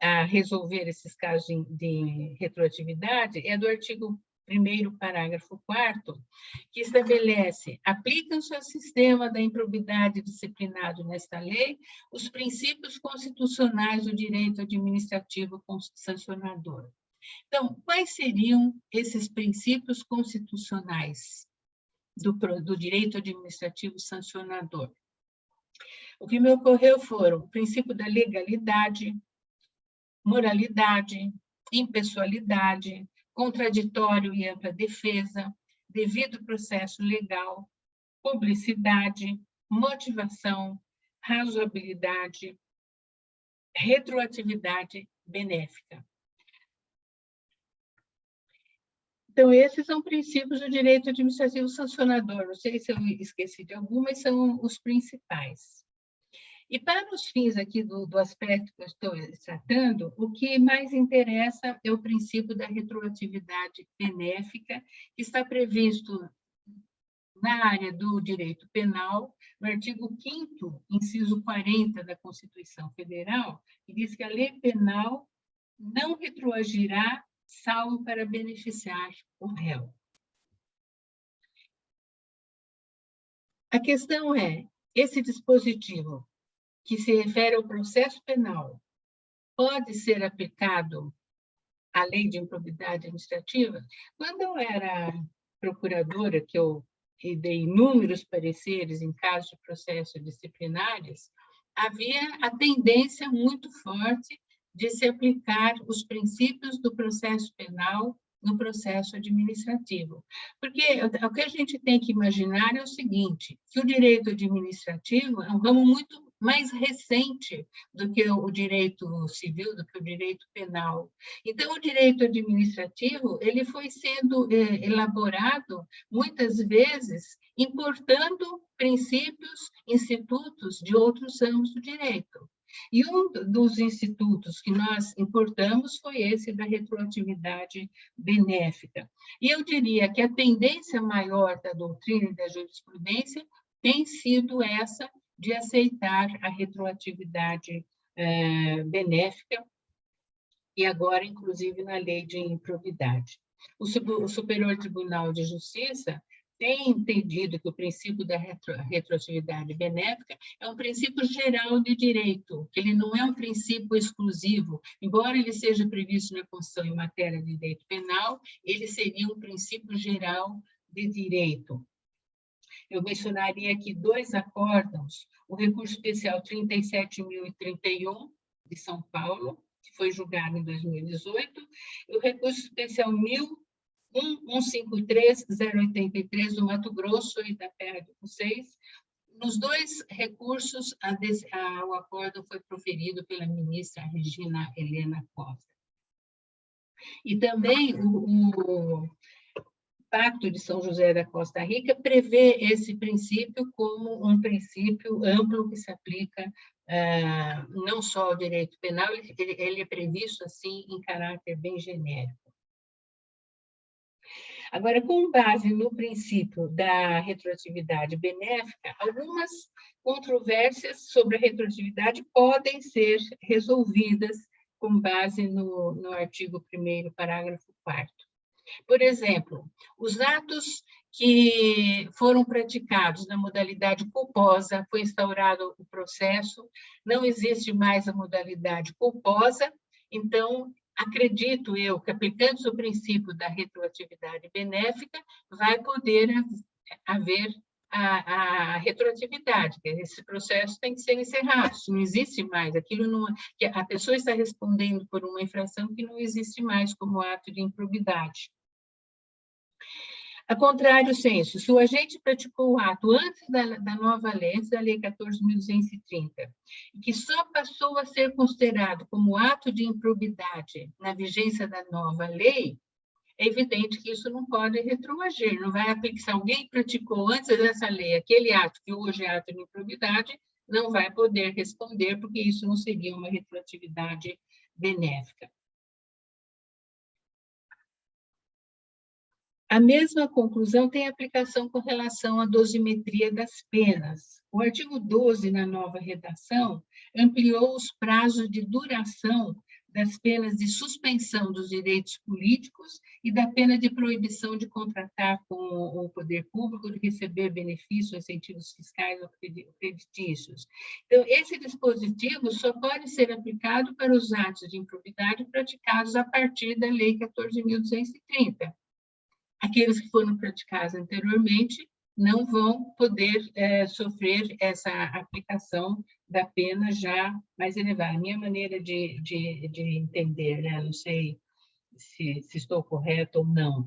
a resolver esses casos de retroatividade, é do artigo 1º, parágrafo 4º, que estabelece: aplicam-se ao sistema da improbidade disciplinado nesta lei os princípios constitucionais do direito administrativo sancionador. Então, quais seriam esses princípios constitucionais do direito administrativo sancionador? O que me ocorreu foram o princípio da legalidade, moralidade, impessoalidade, contraditório e ampla defesa, devido processo legal, publicidade, motivação, razoabilidade, retroatividade benéfica. Então, esses são princípios do direito administrativo sancionador. Não sei se eu esqueci de algum, mas são os principais. E para os fins aqui do aspecto que eu estou tratando, o que mais interessa é o princípio da retroatividade benéfica, que está previsto na área do direito penal, no artigo 5º, inciso 40 da Constituição Federal, que diz que a lei penal não retroagirá salvo para beneficiar o réu. A questão é, esse dispositivo que se refere ao processo penal pode ser aplicado à lei de improbidade administrativa? Quando eu era procuradora, que eu dei inúmeros pareceres em casos de processos disciplinares, havia a tendência muito forte de se aplicar os princípios do processo penal no processo administrativo. Porque o que a gente tem que imaginar é o seguinte, que o direito administrativo é um ramo muito mais recente do que o direito civil, do que o direito penal. Então, o direito administrativo ele foi sendo elaborado, muitas vezes, importando princípios, institutos de outros ramos do direito. E um dos institutos que nós importamos foi esse da retroatividade benéfica. E eu diria que a tendência maior da doutrina e da jurisprudência tem sido essa de aceitar a retroatividade benéfica, e agora, inclusive, na lei de improbidade. O Superior Tribunal de Justiça tem entendido que o princípio da retroatividade benéfica é um princípio geral de direito, que ele não é um princípio exclusivo, embora ele seja previsto na Constituição em matéria de direito penal, ele seria um princípio geral de direito. Eu mencionaria aqui 2 acórdãos, o recurso especial 37.031, de São Paulo, que foi julgado em 2018, e o recurso especial 153.083 do Mato Grosso e da Terra do Vocês. Nos 2 recursos, o acórdão foi proferido pela ministra Regina Helena Costa. E também o Pacto de São José da Costa Rica prevê esse princípio como um princípio amplo que se aplica não só ao direito penal, ele é previsto assim em caráter bem genérico. Agora, com base no princípio da retroatividade benéfica, algumas controvérsias sobre a retroatividade podem ser resolvidas com base no artigo 1º, parágrafo 4º. Por exemplo, os atos que foram praticados na modalidade culposa, foi instaurado o processo, não existe mais a modalidade culposa, então, acredito eu que, aplicando o princípio da retroatividade benéfica, vai poder haver a retroatividade, que esse processo tem que ser encerrado, isso não existe mais, aquilo não, que a pessoa está respondendo por uma infração que não existe mais como ato de improbidade. A contrário senso, se o agente praticou o ato antes da nova lei, antes da Lei 14.230, e que só passou a ser considerado como ato de improbidade na vigência da nova lei, é evidente que isso não pode retroagir, não vai aplicar. Se alguém praticou antes dessa lei aquele ato que hoje é ato de improbidade, não vai poder responder, porque isso não seria uma retroatividade benéfica. A mesma conclusão tem aplicação com relação à dosimetria das penas. O artigo 12, na nova redação, ampliou os prazos de duração das penas de suspensão dos direitos políticos e da pena de proibição de contratar com o poder público, de receber benefícios, incentivos fiscais ou creditícios. Então, esse dispositivo só pode ser aplicado para os atos de improbidade praticados a partir da Lei 14.230. Aqueles que foram praticados anteriormente não vão poder sofrer essa aplicação da pena já mais elevada. A minha maneira de entender, né? Não sei se estou correta ou não.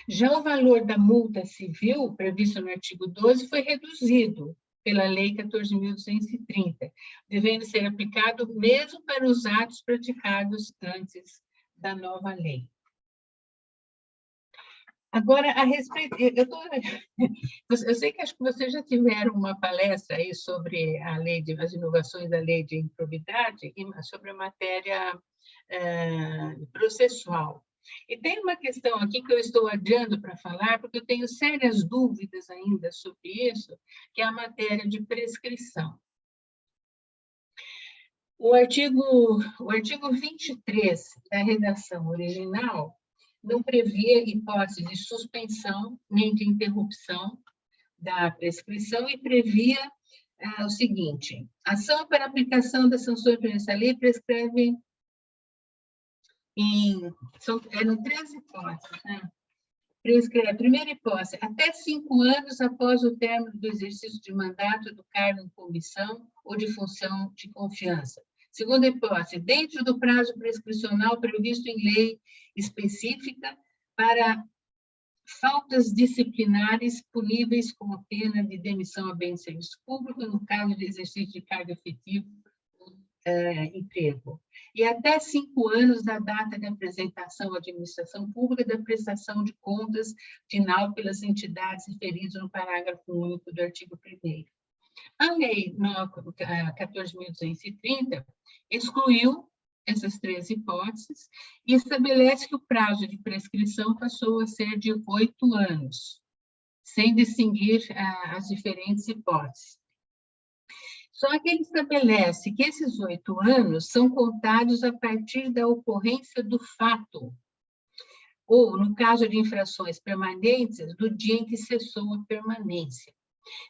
Já o valor da multa civil, previsto no artigo 12, foi reduzido pela Lei 14.230, devendo ser aplicado mesmo para os atos praticados antes da nova lei. Agora, a respeito, eu sei que acho que vocês já tiveram uma palestra aí sobre as inovações da lei de improbidade e sobre a matéria processual. E tem uma questão aqui que eu estou adiando para falar, porque eu tenho sérias dúvidas ainda sobre isso, que é a matéria de prescrição. O artigo 23 da redação original não previa hipótese de suspensão nem de interrupção da prescrição e previa o seguinte: ação para aplicação da sanção dessa lei prescreve eram 13 hipóteses, né? Prescreve a primeira hipótese, até 5 anos após o término do exercício de mandato do cargo em comissão ou de função de confiança. Segunda hipótese, dentro do prazo prescricional previsto em lei específica para faltas disciplinares puníveis com a pena de demissão a bem de serviço público, no caso de exercício de cargo efetivo emprego. E até 5 anos da data de apresentação à administração pública da prestação de contas final pelas entidades referidas no parágrafo único do artigo 1º. A Lei 14.230 excluiu essas 3 hipóteses e estabelece que o prazo de prescrição passou a ser de 8 anos, sem distinguir as diferentes hipóteses. Só que ele estabelece que esses 8 anos são contados a partir da ocorrência do fato, ou, no caso de infrações permanentes, do dia em que cessou a permanência.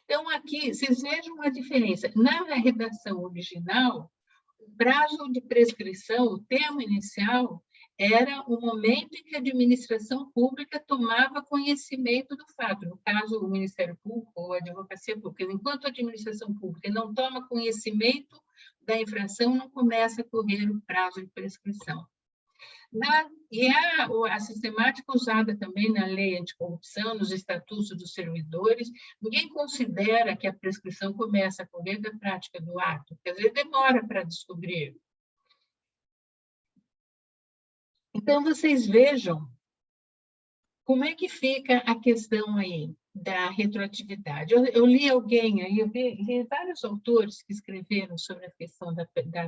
Então, aqui, vocês vejam a diferença. Na redação original, o prazo de prescrição, o termo inicial, era o momento em que a administração pública tomava conhecimento do fato, no caso, o Ministério Público ou a Advocacia Pública. Enquanto a administração pública não toma conhecimento da infração, não começa a correr o prazo de prescrição. A sistemática usada também na lei anticorrupção, nos estatutos dos servidores, ninguém considera que a prescrição começa a correr da prática do ato, porque às vezes demora para descobrir. Então, vocês vejam como é que fica a questão aí da retroatividade. Eu li alguém aí, eu li vários autores que escreveram sobre a questão da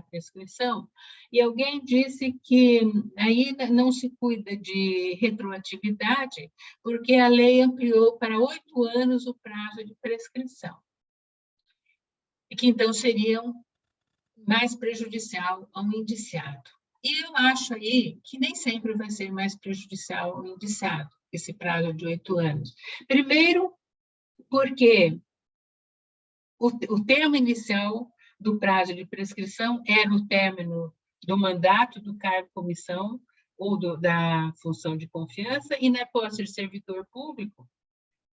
prescrição, e alguém disse que aí não se cuida de retroatividade, porque a lei ampliou para 8 anos o prazo de prescrição, e que então seria mais prejudicial ao indiciado. E eu acho aí que nem sempre vai ser mais prejudicial ao indiciado, esse prazo de 8 anos. Primeiro, porque o termo inicial do prazo de prescrição era o término do mandato do cargo comissão ou da função de confiança, e na posse de servidor público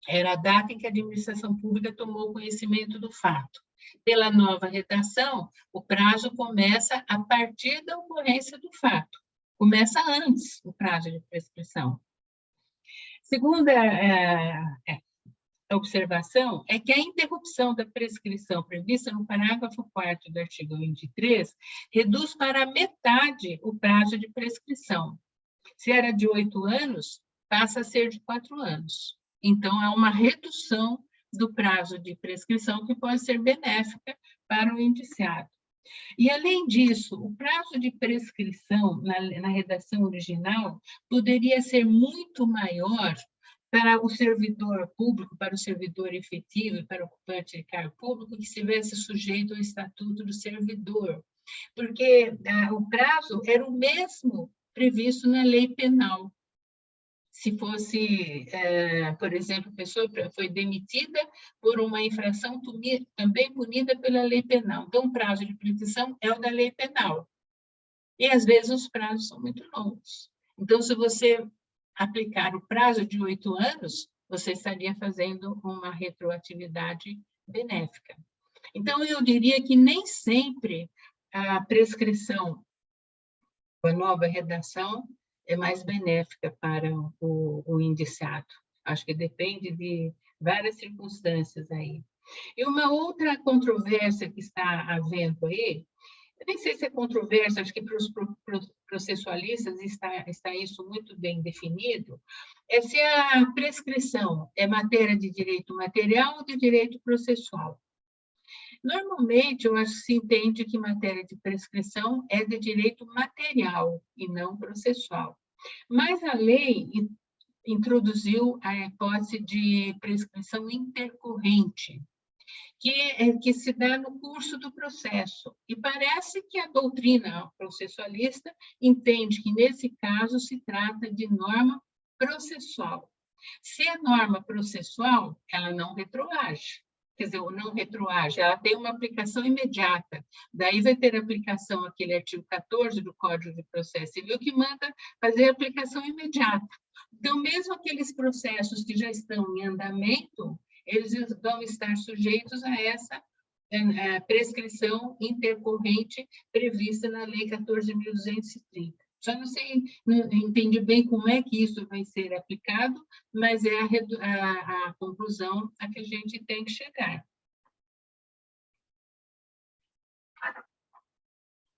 era a data em que a administração pública tomou conhecimento do fato. Pela nova redação, o prazo começa a partir da ocorrência do fato. Começa antes o prazo de prescrição. Segunda observação é que a interrupção da prescrição prevista no parágrafo 4º do artigo 23 reduz para a metade o prazo de prescrição. Se era de 8 anos, passa a ser de 4 anos. Então, há uma redução do prazo de prescrição que pode ser benéfica para o indiciado. E, além disso, o prazo de prescrição na redação original poderia ser muito maior para o servidor público, para o servidor efetivo e para o ocupante de cargo público que estivesse sujeito ao estatuto do servidor, porque o prazo era o mesmo previsto na lei penal. Se fosse, por exemplo, a pessoa foi demitida por uma infração também punida pela lei penal. Então, o prazo de prescrição é o da lei penal. E, às vezes, os prazos são muito longos. Então, se você aplicar o prazo de 8 anos, você estaria fazendo uma retroatividade benéfica. Então, eu diria que nem sempre a prescrição, a nova redação, é mais benéfica para o indiciado. Acho que depende de várias circunstâncias aí. E uma outra controvérsia que está havendo aí, eu nem sei se é controvérsia, acho que para os processualistas está isso muito bem definido, é se a prescrição é matéria de direito material ou de direito processual. Normalmente, eu acho que se entende que matéria de prescrição é de direito material e não processual. Mas a lei introduziu a hipótese de prescrição intercorrente, que se dá no curso do processo. E parece que a doutrina processualista entende que, nesse caso, se trata de norma processual. Se é norma processual, ela não retroage. Quer dizer, não retroage, ela tem uma aplicação imediata. Daí vai ter aplicação aquele artigo 14 do Código de Processo Civil, que manda fazer a aplicação imediata. Então, mesmo aqueles processos que já estão em andamento, eles vão estar sujeitos a essa prescrição intercorrente prevista na Lei 14.230. Já não sei, não entendi bem como é que isso vai ser aplicado, mas é a conclusão a que a gente tem que chegar.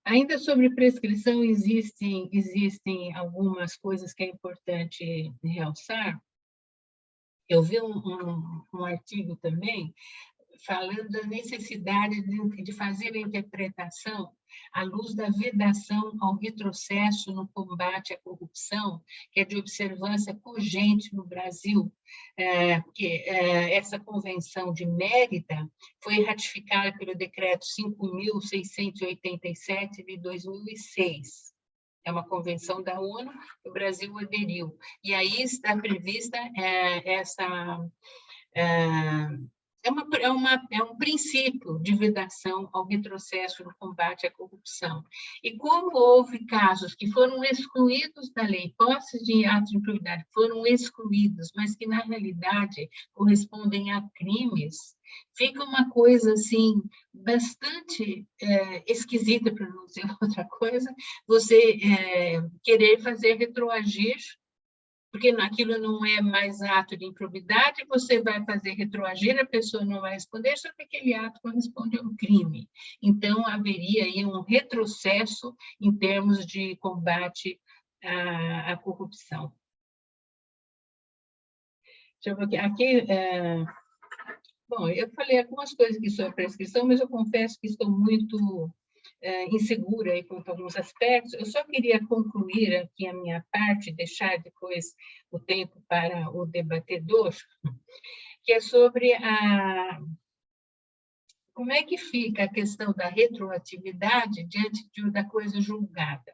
Ainda sobre prescrição, existem algumas coisas que é importante realçar. Eu vi um artigo também falando da necessidade de fazer a interpretação à luz da vedação ao retrocesso no combate à corrupção, que é de observância cogente no Brasil, porque essa Convenção de Mérida foi ratificada pelo Decreto 5.687 de 2006. É uma convenção da ONU, o Brasil aderiu. E aí está prevista é um princípio de vedação ao retrocesso no combate à corrupção. E como houve casos que foram excluídos da lei, posses de atos de improbidade foram excluídos, mas que, na realidade, correspondem a crimes, fica uma coisa, assim, bastante esquisita, para não dizer outra coisa, você querer fazer retroagir, porque aquilo não é mais ato de improbidade, você vai fazer retroagir, a pessoa não vai responder, só que aquele ato corresponde a um crime. Então, haveria aí um retrocesso em termos de combate à corrupção. Deixa eu ver aqui. Bom, eu falei algumas coisas aqui sobre a prescrição, mas eu confesso que estou muito insegura aí quanto a alguns aspectos. Eu só queria concluir aqui a minha parte, deixar depois o tempo para o debatedor, que é sobre como é que fica a questão da retroatividade diante da coisa julgada.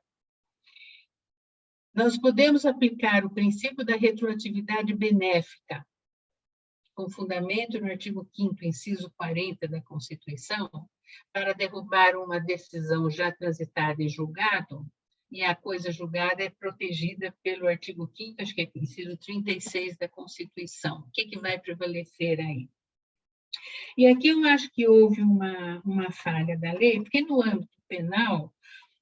Nós podemos aplicar o princípio da retroatividade benéfica, com fundamento no artigo 5º, inciso 40 da Constituição, para derrubar uma decisão já transitada em julgado, e a coisa julgada é protegida pelo artigo 5º, acho que é inciso 36 da Constituição. O que vai prevalecer aí? E aqui eu acho que houve uma falha da lei, porque no âmbito penal,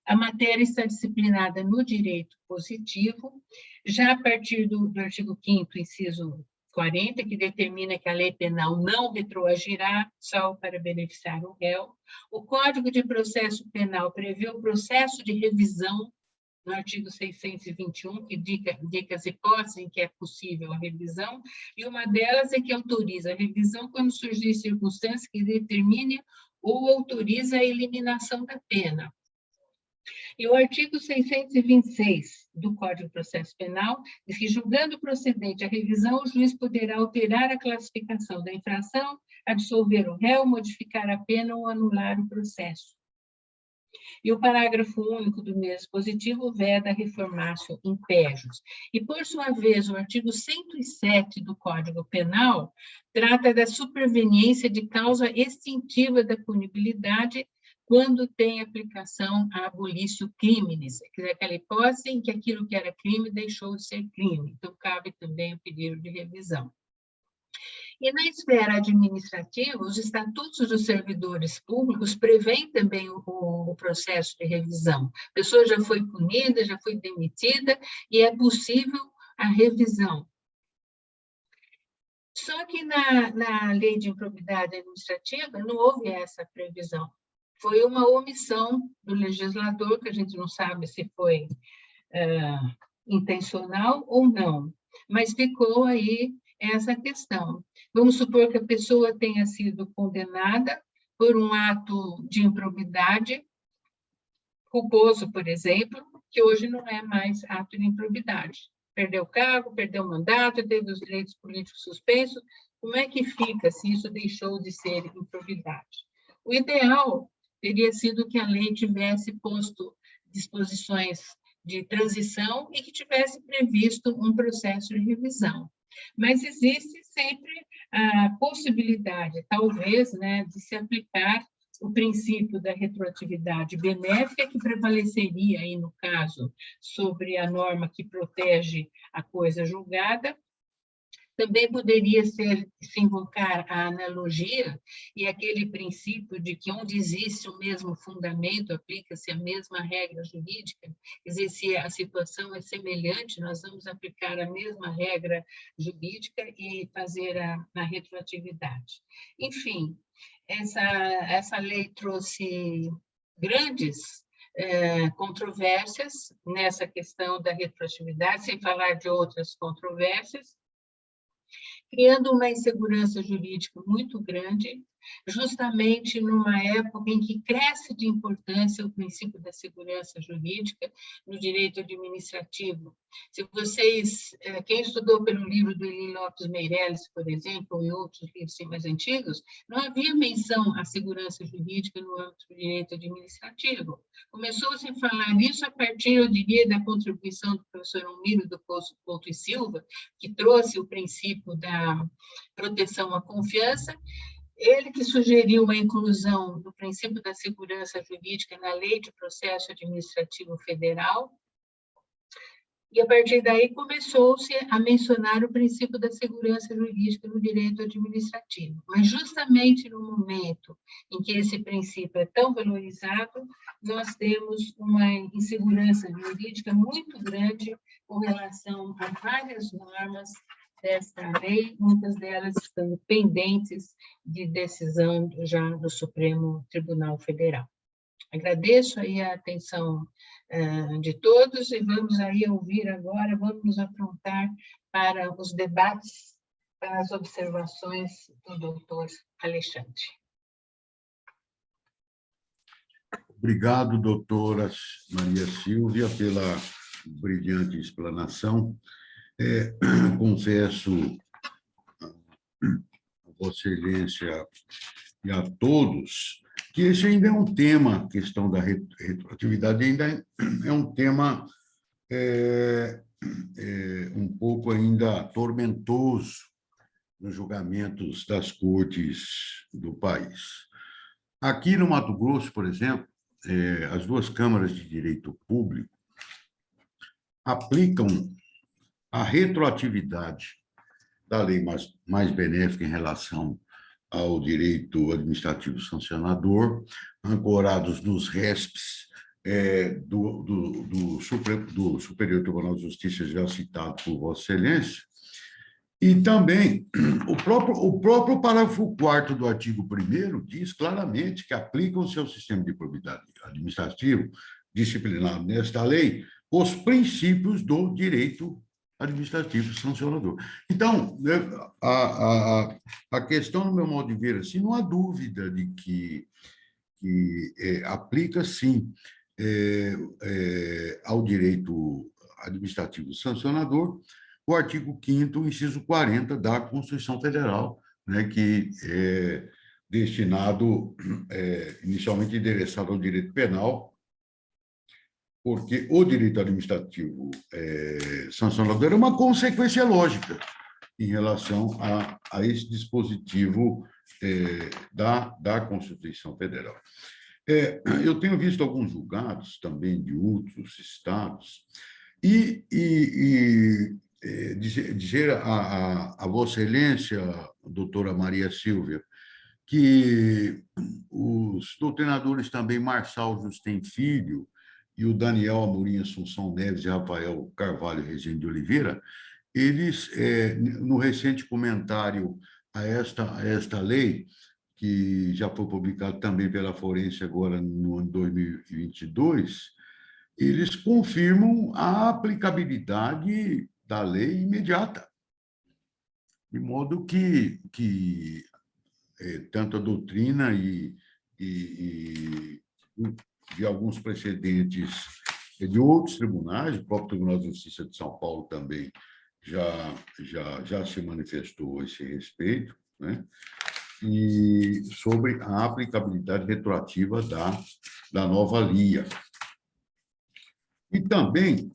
a matéria está disciplinada no direito positivo, já a partir do artigo 5º, inciso 40, que determina que a lei penal não retroagirá, salvo para beneficiar o réu. O Código de Processo Penal prevê o processo de revisão, no artigo 621, que indica as hipóteses em que é possível a revisão, e uma delas é que autoriza a revisão quando surgir circunstância que determine ou autoriza a eliminação da pena. E o artigo 626 do Código de Processo Penal diz que, julgando procedente a revisão, o juiz poderá alterar a classificação da infração, absolver o réu, modificar a pena ou anular o processo. E o parágrafo único do mesmo dispositivo veda a reformácio impejus. E, por sua vez, o artigo 107 do Código Penal trata da superveniência de causa extintiva da punibilidade quando tem aplicação a abolicio criminis, quer dizer, aquela hipótese em que aquilo que era crime deixou de ser crime. Então, cabe também o pedido de revisão. E na esfera administrativa, os estatutos dos servidores públicos prevêem também o processo de revisão. A pessoa já foi punida, já foi demitida, e é possível a revisão. Só que na lei de improbidade administrativa não houve essa previsão. Foi uma omissão do legislador, que a gente não sabe se foi intencional ou não, mas ficou aí essa questão. Vamos supor que a pessoa tenha sido condenada por um ato de improbidade culposo, por exemplo, que hoje não é mais ato de improbidade. Perdeu o cargo, perdeu o mandato, teve os direitos políticos suspensos. Como é que fica se isso deixou de ser improbidade? O ideal teria sido que a lei tivesse posto disposições de transição e que tivesse previsto um processo de revisão. Mas existe sempre a possibilidade, talvez, de se aplicar o princípio da retroatividade benéfica, que prevaleceria aí, no caso, sobre a norma que protege a coisa julgada. Também poderia se invocar a analogia e aquele princípio de que onde existe o mesmo fundamento, aplica-se a mesma regra jurídica. Quer dizer, se a situação é semelhante, nós vamos aplicar a mesma regra jurídica e fazer a retroatividade. Enfim, essa lei trouxe grandes controvérsias nessa questão da retroatividade, sem falar de outras controvérsias, criando uma insegurança jurídica muito grande, justamente numa época em que cresce de importância o princípio da segurança jurídica no direito administrativo. Se vocês, quem estudou pelo livro do Eli Lopes Meirelles, por exemplo, e outros livros mais antigos, não havia menção à segurança jurídica no âmbito do direito administrativo. Começou-se a falar nisso a partir, eu diria, da contribuição do professor Almiro do Couto e Silva, que trouxe o princípio da proteção à confiança. Ele que sugeriu a inclusão do princípio da segurança jurídica na Lei de Processo Administrativo Federal, e a partir daí começou-se a mencionar o princípio da segurança jurídica no direito administrativo. Mas justamente no momento em que esse princípio é tão valorizado, nós temos uma insegurança jurídica muito grande com relação a várias normas desta lei, muitas delas estão pendentes de decisão já do Supremo Tribunal Federal. Agradeço aí a atenção de todos e vamos aí ouvir agora, vamos nos aprontar para os debates, para as observações do doutor Alexandre. Obrigado, doutora Maria Sílvia, pela brilhante explanação. Confesso a Vossa Excelência e a todos que esse ainda é um tema, a questão da retroatividade ainda é um tema um pouco ainda tormentoso nos julgamentos das cortes do país. Aqui no Mato Grosso, por exemplo, as duas câmaras de direito público aplicam a retroatividade da lei mais benéfica em relação ao direito administrativo sancionador, ancorados nos RESPs do Superior Tribunal de Justiça, já citado por Vossa Excelência, e também o próprio parágrafo 4º do artigo 1º diz claramente que aplicam-se ao sistema de probidade administrativo disciplinado nesta lei os princípios do direito administrativo sancionador. Então, a questão, no meu modo de ver, assim, não há dúvida de que aplica, sim, ao direito administrativo sancionador o artigo 5º, inciso 40 da Constituição Federal, né, que é destinado, inicialmente endereçado ao direito penal, porque o direito administrativo sancionador é uma consequência lógica em relação a esse dispositivo da Constituição Federal. Eu tenho visto alguns julgados também de outros estados e dizer a Vossa Excelência, doutora Maria Silvia, que os doutrinadores também Marçal Justem Filho e o Daniel Amorim Assunção Neves e Rafael Carvalho Rezende de Oliveira, eles, no recente comentário a esta lei, que já foi publicado também pela Forense agora no ano 2022, eles confirmam a aplicabilidade da lei imediata, de modo que tanto a doutrina e de alguns precedentes de outros tribunais, o próprio Tribunal de Justiça de São Paulo também já se manifestou a esse respeito, né? E sobre a aplicabilidade retroativa da nova LIA. E também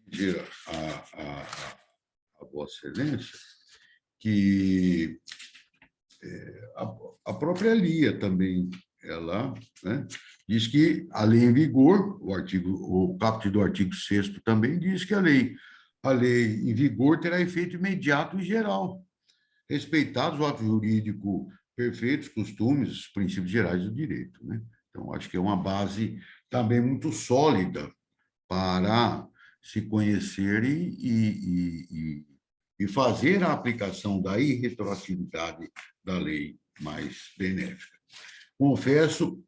dizer a Vossa Excelência que a própria LIA também, ela, né, diz que a lei em vigor, o caput do artigo 6º também diz que a lei em vigor terá efeito imediato e geral, respeitados o ato jurídico perfeitos, costumes, os princípios gerais do direito, né? Então, acho que é uma base também muito sólida para se conhecer e fazer a aplicação da irretroatividade da lei mais benéfica. Confesso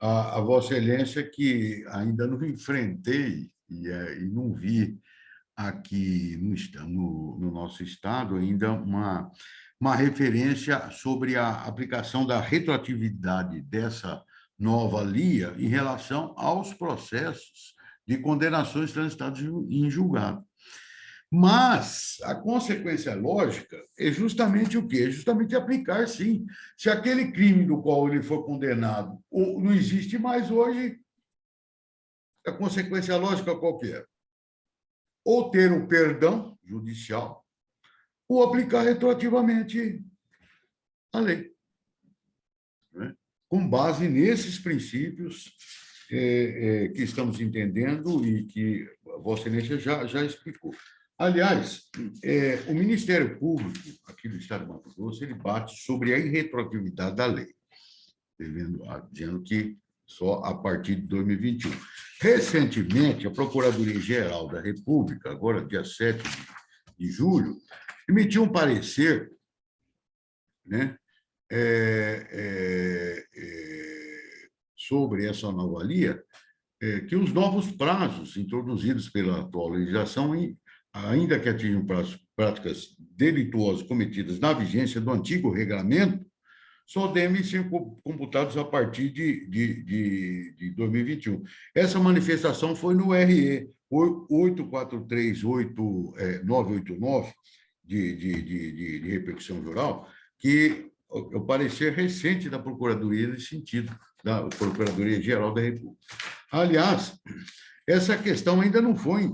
a Vossa Excelência que ainda não enfrentei e não vi aqui no nosso estado ainda uma referência sobre a aplicação da retroatividade dessa nova LIA em relação aos processos de condenações transitadas em julgado. Mas a consequência lógica é justamente o quê? É justamente aplicar, sim. Se aquele crime do qual ele foi condenado não existe mais hoje, a consequência lógica qual que é? Ou ter o perdão judicial, ou aplicar retroativamente a lei, né? Com base nesses princípios que estamos entendendo e que a Vossa Excelência já explicou. Aliás, o Ministério Público, aqui do Estado de Mato Grosso, ele bate sobre a irretroatividade da lei, dizendo que só a partir de 2021. Recentemente, a Procuradoria-Geral da República, agora dia 7 de julho, emitiu um parecer, né, sobre essa nova LIA, que os novos prazos introduzidos pela atual legislação, ainda que atinjam práticas delituosas cometidas na vigência do antigo regulamento, só devem ser computados a partir de 2021. Essa manifestação foi no RE 8438989, de repercussão geral, que é o parecer recente da Procuradoria nesse sentido, da Procuradoria-Geral da República. Aliás, Essa questão ainda não foi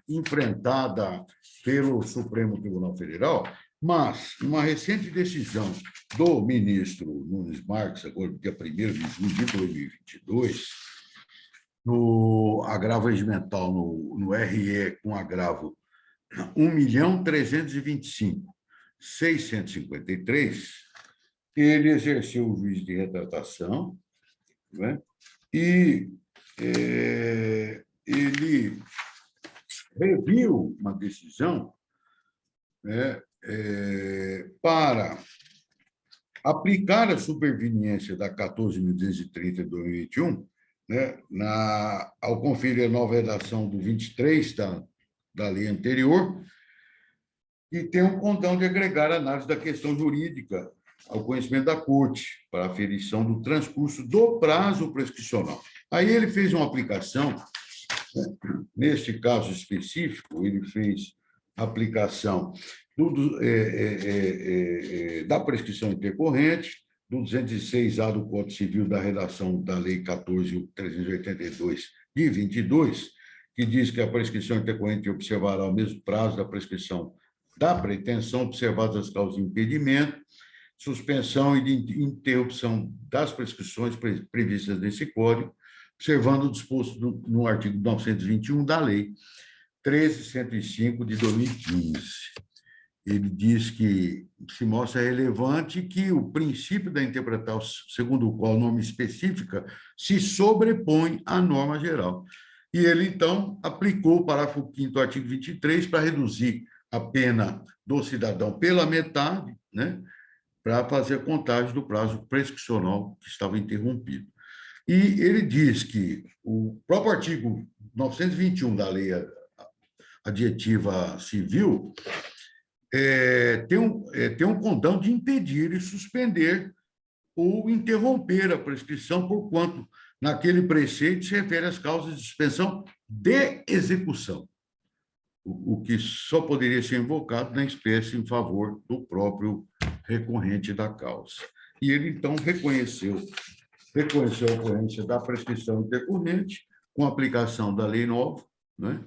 enfrentada pelo Supremo Tribunal Federal, mas uma recente decisão do ministro Nunes Marques, agora dia 1º de julho de 2022, no agravo regimental, no RE com agravo 1.325.653, ele exerceu o juízo de retratação, né? E ele reviu uma decisão, né, para aplicar a superveniência da 14.230 de 2021, né, ao conferir a nova redação do 23 da lei anterior, e tem um condão de agregar a análise da questão jurídica ao conhecimento da Corte para a aferição do transcurso do prazo prescricional. Aí ele fez uma aplicação, né, neste caso específico, ele fez a aplicação da prescrição intercorrente, do 206A do Código Civil da redação da Lei 14.382 de 22, que diz que a prescrição intercorrente observará o mesmo prazo da prescrição da pretensão, observadas as causas de impedimento, suspensão e de interrupção das prescrições previstas nesse Código, observando o disposto no artigo 921 da Lei 13.105 de 2015. Ele diz que se mostra relevante que o princípio da interpretação, segundo o qual a norma específica se sobrepõe à norma geral. E ele, então, aplicou o parágrafo 5º do artigo 23 para reduzir a pena do cidadão pela metade, né, para fazer a contagem do prazo prescricional que estava interrompido. E ele diz que o próprio artigo 921 da Lei Aditiva Civil tem um condão de impedir e suspender ou interromper a prescrição, porquanto naquele preceito se refere às causas de suspensão de execução, o que só poderia ser invocado na espécie em favor do próprio recorrente da causa. E ele, então, reconheceu a ocorrência da prescrição intercorrente com a aplicação da lei nova, né,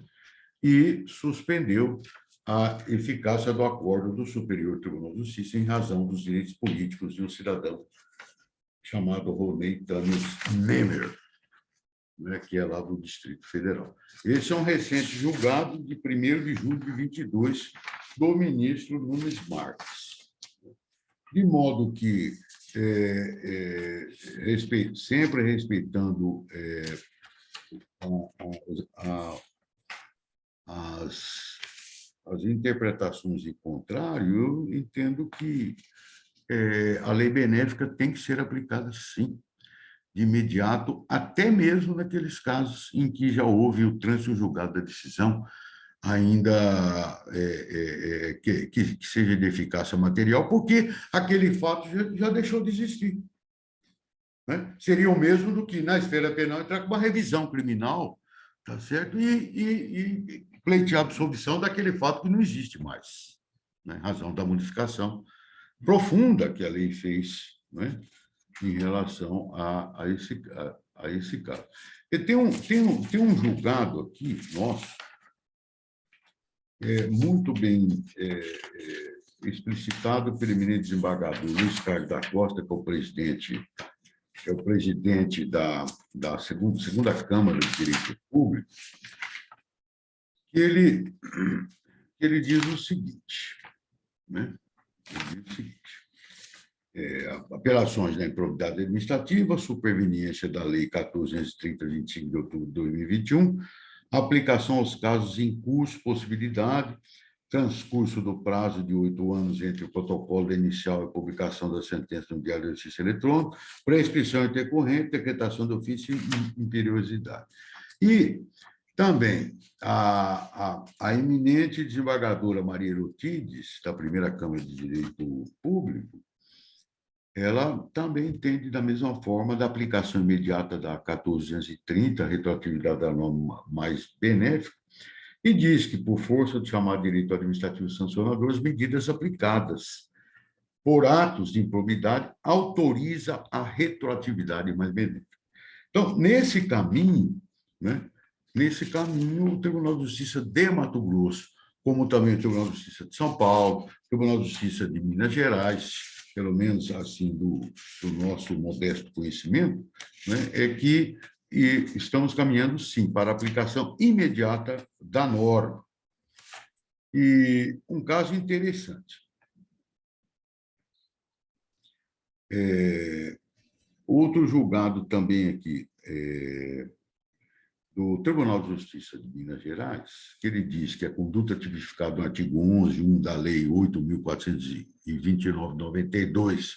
e suspendeu a eficácia do acordo do Superior Tribunal de Justiça em razão dos direitos políticos de um cidadão chamado Ronei Tânis Nemer, né, que é lá do Distrito Federal. Esse é um recente julgado de 1º de julho de 22 do ministro Nunes Marques. De modo que, sempre respeitando as interpretações em contrário, eu entendo que a lei benéfica tem que ser aplicada, sim, de imediato, até mesmo naqueles casos em que já houve o trânsito julgado da decisão, ainda que seja de eficácia material, porque aquele fato já deixou de existir, né? Seria o mesmo do que, na esfera penal, entrar com uma revisão criminal, tá certo? E pleitear a absolvição daquele fato que não existe mais, né? Em razão da modificação profunda que a lei fez, né, em relação a esse caso. E tem um julgado aqui, nosso, muito bem explicitado pelo eminente desembargador Luiz Carlos da Costa, que é o presidente da segunda Câmara de Direito Público, que ele diz o seguinte, né? Ele diz o seguinte: apelações da improbidade administrativa, superveniência da Lei 14.230, 25 de outubro de 2021, aplicação aos casos em curso, possibilidade, transcurso do prazo de 8 anos entre o protocolo da inicial e a publicação da sentença no Diário de Justiça Eletrônico, prescrição intercorrente, decretação de ofício e imperiosidade. E também a eminente desembargadora Maria Erotides, da primeira Câmara de Direito Público, ela também entende da mesma forma da aplicação imediata da 14.230, a retroatividade da norma mais benéfica, e diz que, por força do chamado direito administrativo sancionador, as medidas aplicadas por atos de improbidade autoriza a retroatividade mais benéfica. Então, nesse caminho, né, nesse caminho, o Tribunal de Justiça de Mato Grosso, como também o Tribunal de Justiça de São Paulo, o Tribunal de Justiça de Minas Gerais, pelo menos assim do nosso modesto conhecimento, né, é que estamos caminhando, sim, para a aplicação imediata da norma. E um caso interessante. Outro julgado também aqui, do Tribunal de Justiça de Minas Gerais, que ele diz que a conduta tipificada no artigo 11.1 da Lei 8.429/92,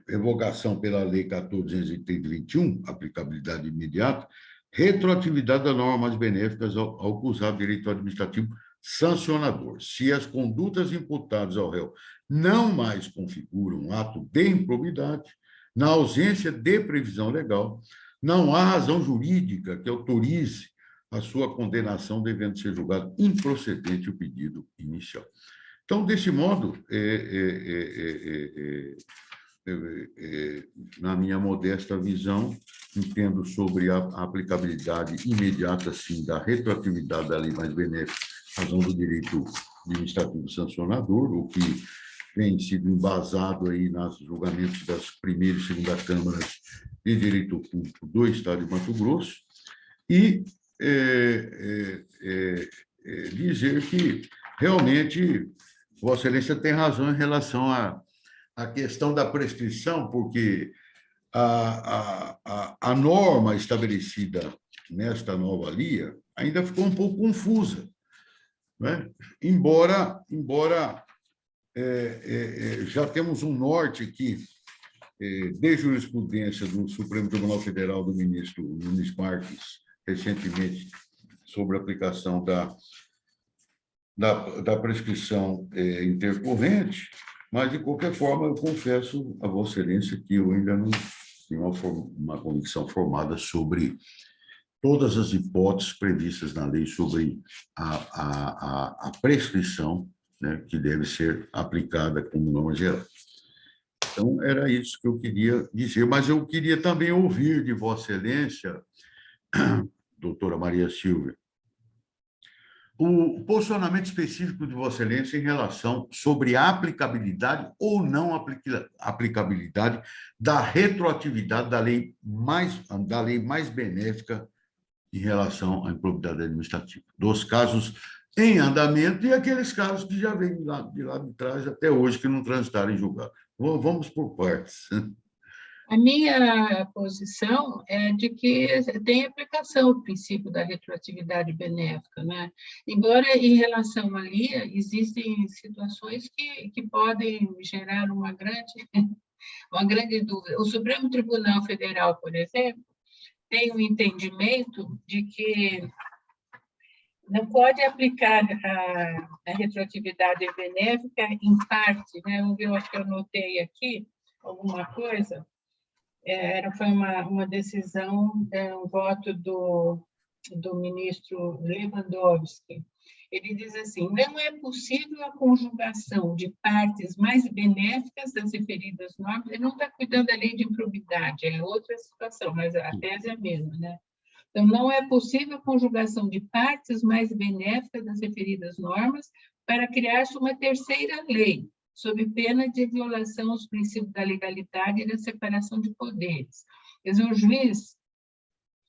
revogação pela Lei 14.221, aplicabilidade imediata, retroatividade da norma mais benéficas ao acusado direito administrativo sancionador. Se as condutas imputadas ao réu não mais configuram ato de improbidade, na ausência de previsão legal, não há razão jurídica que autorize a sua condenação, devendo ser julgado improcedente o pedido inicial. Então, desse modo, na minha modesta visão, entendo sobre a aplicabilidade imediata, sim, da retroatividade da lei mais benéfica, razão do direito administrativo sancionador, o que vem sido embasado aí nos julgamentos das primeira e segunda câmaras de direito público do Estado de Mato Grosso, e dizer que realmente Vossa Excelência tem razão em relação à questão da prescrição, porque a norma estabelecida nesta nova LIA ainda ficou um pouco confusa, né? Embora já temos um norte aqui, de jurisprudência do Supremo Tribunal Federal do ministro Nunes Marques, recentemente, sobre a aplicação da prescrição intercorrente, mas, de qualquer forma, eu confesso a Vossa Excelência que eu ainda não tenho uma convicção formada sobre todas as hipóteses previstas na lei sobre a prescrição, né, que deve ser aplicada como norma geral. Então, era isso que eu queria dizer, mas eu queria também ouvir de Vossa Excelência, doutora Maria Silvia, o posicionamento específico de Vossa Excelência em relação sobre a aplicabilidade ou não aplicabilidade da retroatividade da lei mais benéfica em relação à improbidade administrativa, dos casos em andamento e aqueles casos que já vêm de lá de trás até hoje, que não transitaram em julgado. Vamos por partes. A minha posição é de que tem aplicação o princípio da retroatividade benéfica, né? Embora, em relação à LIA, existem situações que podem gerar uma grande dúvida. O Supremo Tribunal Federal, por exemplo, tem um entendimento de que não pode aplicar a retroatividade benéfica em parte, né? Eu acho que eu anotei aqui alguma coisa. Foi uma decisão, um voto do ministro Lewandowski. Ele diz assim: não é possível a conjugação de partes mais benéficas das referidas normas. Ele não está cuidando da lei de improbidade, é outra situação, mas a tese é a mesma, né? Então, não é possível a conjugação de partes mais benéficas das referidas normas para criar-se uma terceira lei, sob pena de violação aos princípios da legalidade e da separação de poderes. Quer dizer, o juiz,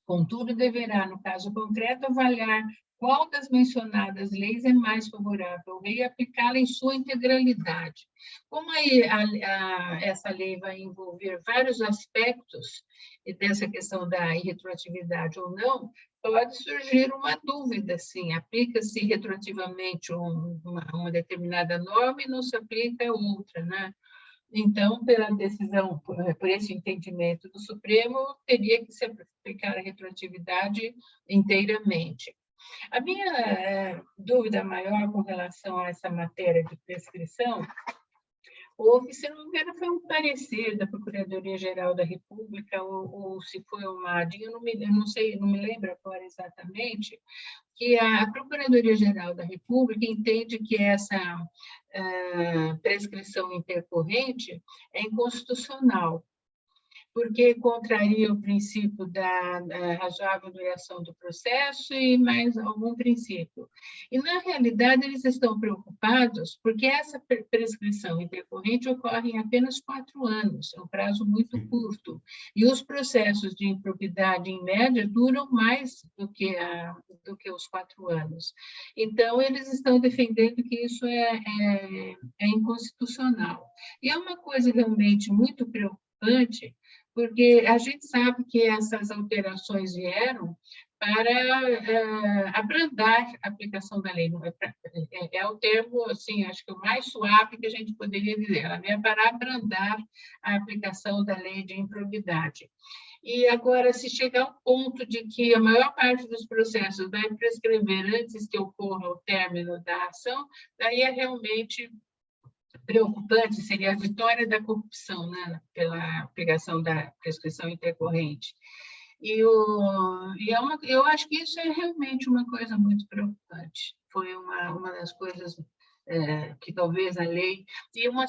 contudo, deverá, no caso concreto, avaliar qual das mencionadas leis é mais favorável ao rei e aplicá-la em sua integralidade. Como aí essa lei vai envolver vários aspectos dessa questão da retroatividade ou não, pode surgir uma dúvida, sim, aplica-se retroativamente uma determinada norma e não se aplica outra, né? Então, pela decisão, por esse entendimento do Supremo, teria que se aplicar a retroatividade inteiramente. A minha dúvida maior com relação a essa matéria de prescrição houve, se não me engano, foi um parecer da Procuradoria-Geral da República, ou se foi uma ADI, eu não sei, não me lembro agora exatamente, que a Procuradoria-Geral da República entende que essa prescrição intercorrente é inconstitucional, porque contraria o princípio da razoável duração do processo e mais algum princípio. E, na realidade, eles estão preocupados porque essa prescrição intercorrente ocorre em apenas 4 anos, é um prazo muito curto, e os processos de improbidade, em média, duram mais do que os 4 anos. Então, eles estão defendendo que isso é inconstitucional. E é uma coisa realmente muito preocupante, porque a gente sabe que essas alterações vieram para abrandar a aplicação da lei. É o termo, assim, acho que o mais suave que a gente poderia dizer. Ela vem para abrandar a aplicação da lei de improbidade. E agora, se chegar ao ponto de que a maior parte dos processos vai prescrever antes que ocorra o término da ação, daí é realmente preocupante, seria a vitória da corrupção, né, pela aplicação da prescrição intercorrente. Eu acho que isso é realmente uma coisa muito preocupante. Foi uma das coisas que talvez a lei... E uma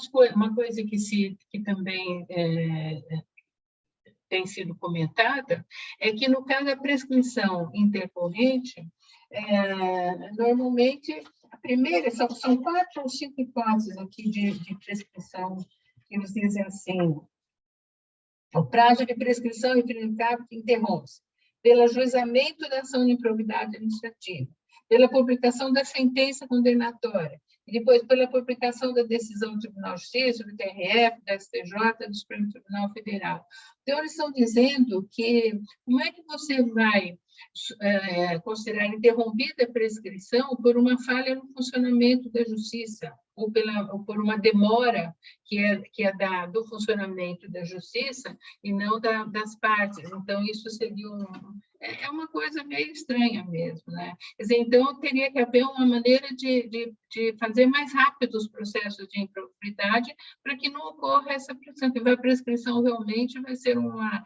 coisa que também tem sido comentada é que, no caso da prescrição intercorrente, normalmente, a primeira, são 4 ou 5 hipóteses aqui de prescrição, que eles dizem assim: o prazo de prescrição infindável interrompe-se pelo ajuizamento da ação de improbidade administrativa, pela publicação da sentença condenatória, e depois pela publicação da decisão do Tribunal de Justiça, do TRF, da STJ, do Supremo Tribunal Federal. Então, eles estão dizendo que como é que você vai considerar interrompida a prescrição por uma falha no funcionamento da justiça, ou por uma demora que é do funcionamento da justiça e não das partes. Então, isso seria uma coisa meio estranha mesmo, né? Quer dizer, então, teria que haver uma maneira de fazer mais rápido os processos de improbidade para que não ocorra essa pressão, que a prescrição realmente vai ser uma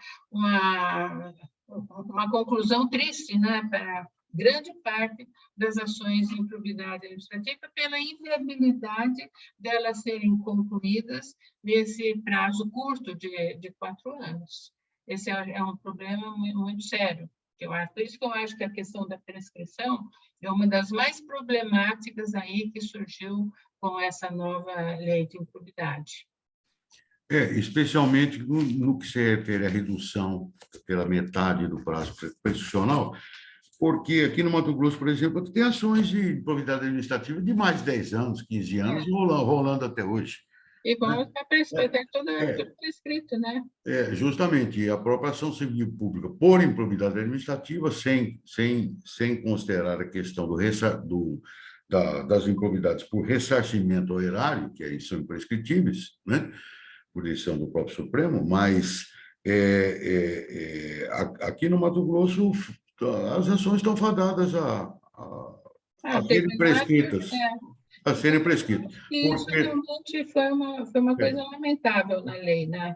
conclusão triste, né, para grande parte das ações de improbidade administrativa, pela inviabilidade delas serem concluídas nesse prazo curto de 4 anos. Esse é um problema muito sério. Por isso que eu acho que a questão da prescrição é uma das mais problemáticas aí que surgiu com essa nova lei de improbidade. Especialmente no que se refere à redução pela metade do prazo prescricional, porque aqui no Mato Grosso, por exemplo, tem ações de improbidade administrativa de mais de 10 anos, 15 anos, rolando até hoje. Igual está tudo prescrito, né? Justamente, a própria ação civil pública por improbidade administrativa, sem considerar a questão das improbidades por ressarcimento ao erário, que aí são imprescritíveis, né? Por decisão do próprio Supremo, mas aqui no Mato Grosso as ações estão fadadas a serem prescritas. A serem prescritas. Isso realmente foi uma coisa lamentável na lei, né?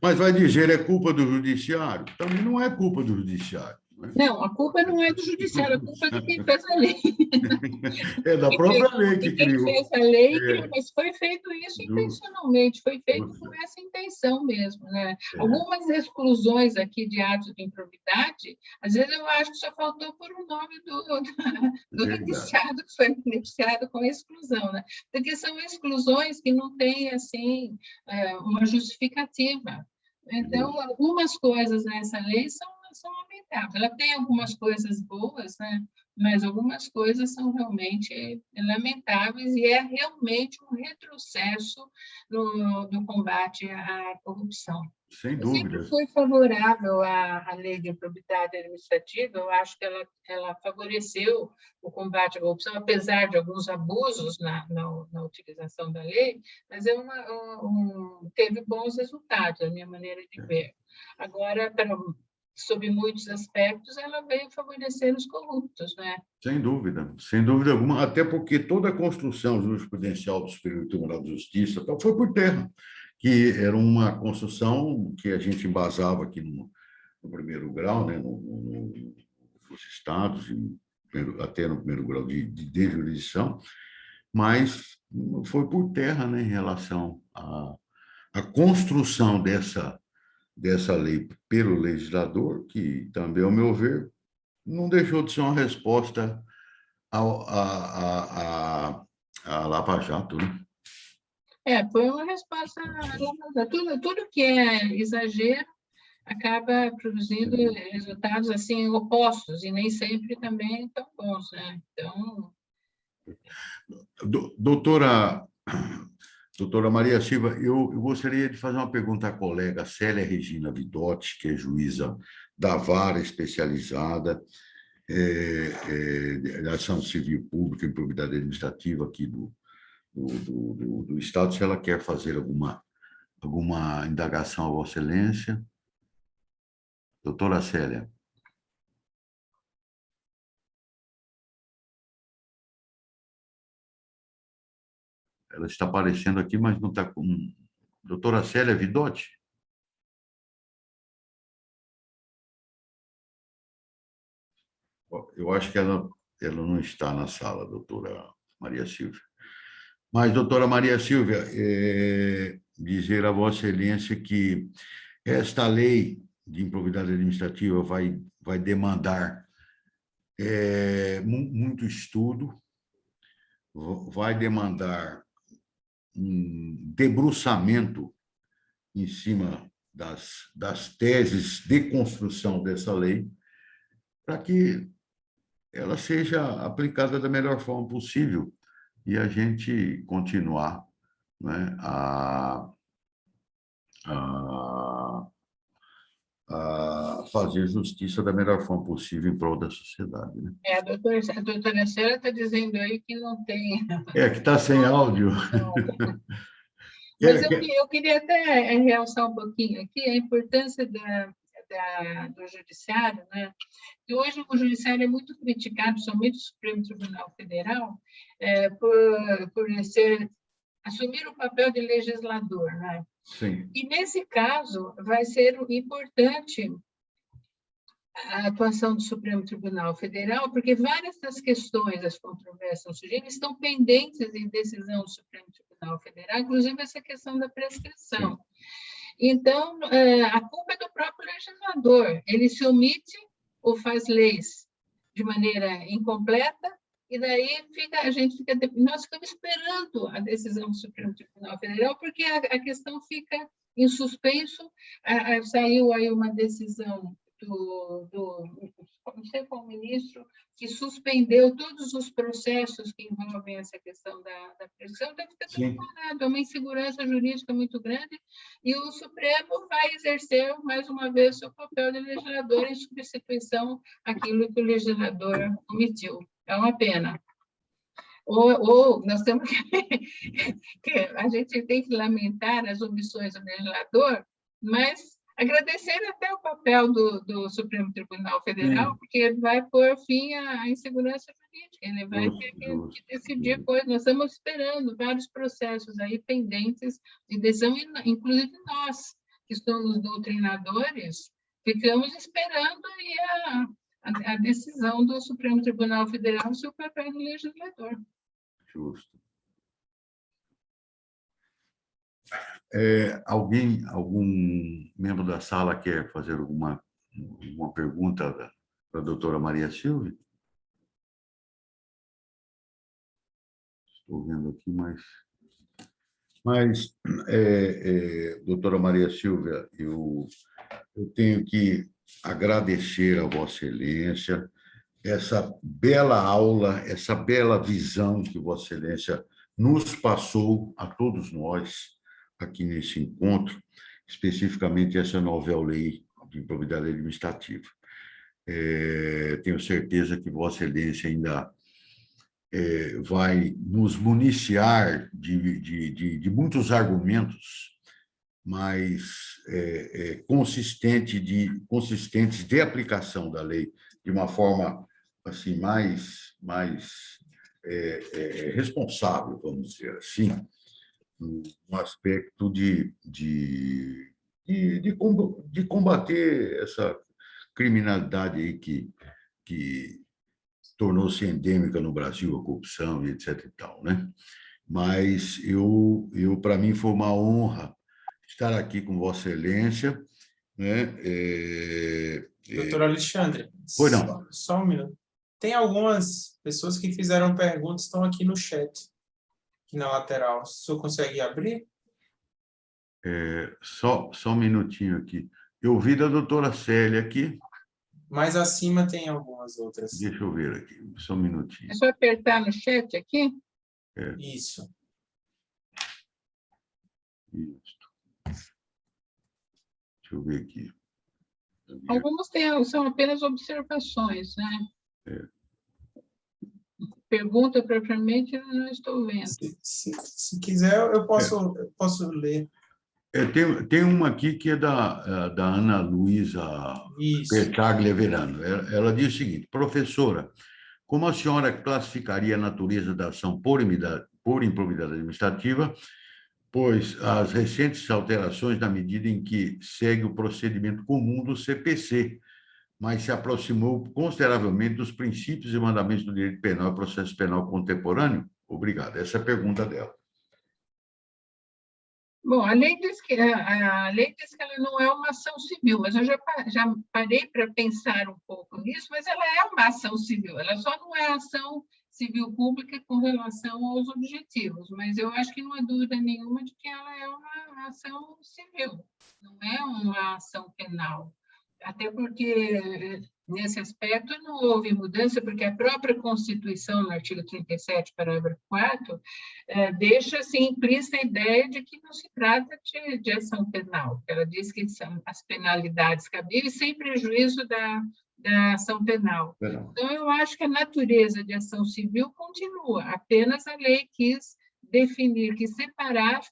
Mas vai dizer, é culpa do judiciário? Também não é culpa do judiciário. Não, a culpa não é do judiciário, a culpa é de quem fez a lei. É da própria lei que criou. Quem fez a lei, mas foi feito isso intencionalmente, foi feito com essa intenção mesmo, né? Algumas exclusões aqui de atos de improbidade, às vezes eu acho que só faltou por um nome do indiciado que foi beneficiado com a exclusão, né? Porque são exclusões que não têm, assim, uma justificativa. Então, algumas coisas nessa lei são lamentáveis. Ela tem algumas coisas boas, né? Mas algumas coisas são realmente lamentáveis e é realmente um retrocesso no combate à corrupção. Sem dúvida. Eu sempre fui favorável à lei de improbidade administrativa. Eu acho que ela favoreceu o combate à corrupção, apesar de alguns abusos na utilização da lei, mas teve bons resultados, a minha maneira de ver. Agora, sob muitos aspectos, ela veio favorecer os corruptos, né? Sem dúvida alguma, até porque toda a construção jurisprudencial do Superior Tribunal de Justiça foi por terra, que era uma construção que a gente embasava aqui no primeiro grau, né, nos estados, até no primeiro grau de jurisdição, mas foi por terra, né, em relação à construção dessa lei pelo legislador, que também, ao meu ver, não deixou de ser uma resposta à Lava Jato, né? Foi uma resposta. Tudo que é exagero acaba produzindo resultados assim opostos e nem sempre também tão bons, né? Então, Doutora Maria Silva, eu gostaria de fazer uma pergunta à colega Célia Regina Vidotti, que é juíza da vara especializada da ação civil pública em probidade administrativa aqui do Estado, se ela quer fazer alguma indagação a Vossa Excelência. Doutora Célia. Ela está aparecendo aqui, mas não está com... Doutora Célia Vidotti? Eu acho que ela não está na sala, doutora Maria Silvia. Mas, doutora Maria Silvia, dizer a Vossa Excelência que esta lei de improbidade administrativa vai demandar muito estudo, vai demandar um debruçamento em cima das teses de construção dessa lei, para que ela seja aplicada da melhor forma possível e a gente continuar, né, a fazer justiça da melhor forma possível em prol da sociedade. Né? a doutora Célia está dizendo aí que não tem... Que está sem áudio. Mas eu queria até realçar um pouquinho aqui a importância do judiciário, né? Que hoje o judiciário é muito criticado, somente o Supremo Tribunal Federal, por assumir o papel de legislador, né? Sim. E, nesse caso, vai ser importante a atuação do Supremo Tribunal Federal, porque várias das questões, das controvérsias surgindo, estão pendentes em decisão do Supremo Tribunal Federal, inclusive essa questão da prescrição. Sim. Então, a culpa é do próprio legislador. Ele se omite ou faz leis de maneira incompleta, e daí nós ficamos esperando a decisão do Supremo Tribunal Federal, porque a questão fica em suspenso. Saiu aí uma decisão não sei qual ministro, que suspendeu todos os processos que envolvem essa questão da prescrição, então fica tudo parado, é uma insegurança jurídica muito grande, e o Supremo vai exercer, mais uma vez, seu papel de legislador em substituição àquilo que o legislador omitiu. É uma pena. Ou nós temos que a gente tem que lamentar as omissões do legislador, mas agradecer até o papel do Supremo Tribunal Federal, porque ele vai pôr fim à insegurança jurídica, ele vai ter que decidir coisas. Nós estamos esperando vários processos aí pendentes de decisão, inclusive nós, que somos doutrinadores, ficamos esperando aí a decisão do Supremo Tribunal Federal sobre o papel do legislador. Justo. Algum membro da sala quer fazer alguma pergunta para a doutora Maria Silvia? Estou vendo aqui, mas doutora Maria Silvia, eu tenho que agradecer a Vossa Excelência essa bela aula, essa bela visão que Vossa Excelência nos passou a todos nós aqui nesse encontro, especificamente essa nova lei de improbidade administrativa. Tenho certeza que Vossa Excelência ainda vai nos municiar de muitos argumentos mais consistentes de aplicação da lei de uma forma assim mais responsável, vamos dizer assim, no aspecto de combater essa criminalidade aí que tornou-se endêmica no Brasil, a corrupção e etc. e tal, né? Mas para mim foi uma honra estar aqui com Vossa Excelência né? Doutor Alexandre, Pois não. só um minuto. Tem algumas pessoas que fizeram perguntas, estão aqui no chat, aqui na lateral. O senhor consegue abrir? Só um minutinho aqui. Eu vi da doutora Célia aqui. Mais acima tem algumas outras. Deixa eu ver aqui, só um minutinho. É só apertar no chat aqui? Isso. Isso. Deixa eu ver aqui. Algumas são apenas observações, né? Pergunta, propriamente, eu não estou vendo. Se quiser, eu posso ler. Tem uma aqui que é da Ana Luísa Pertaglia Verano. Ela diz o seguinte: professora, como a senhora classificaria a natureza da ação por improbidade administrativa, pois as recentes alterações na medida em que segue o procedimento comum do CPC, mas se aproximou consideravelmente dos princípios e mandamentos do direito penal e processo penal contemporâneo? Obrigado. Essa é a pergunta dela. Bom, a lei diz que ela não é uma ação civil, mas eu já parei para pensar um pouco nisso, mas ela é uma ação civil, ela só não é ação civil pública com relação aos objetivos, mas eu acho que não há dúvida nenhuma de que ela é uma ação civil, não é uma ação penal. Até porque, nesse aspecto, não houve mudança, porque a própria Constituição, no artigo 37, parágrafo 4, deixa assim, implícita a ideia de que não se trata de ação penal. Ela diz que são as penalidades cabíveis sem prejuízo da ação penal. Então, eu acho que a natureza de ação civil continua, apenas a lei quis definir, quis separar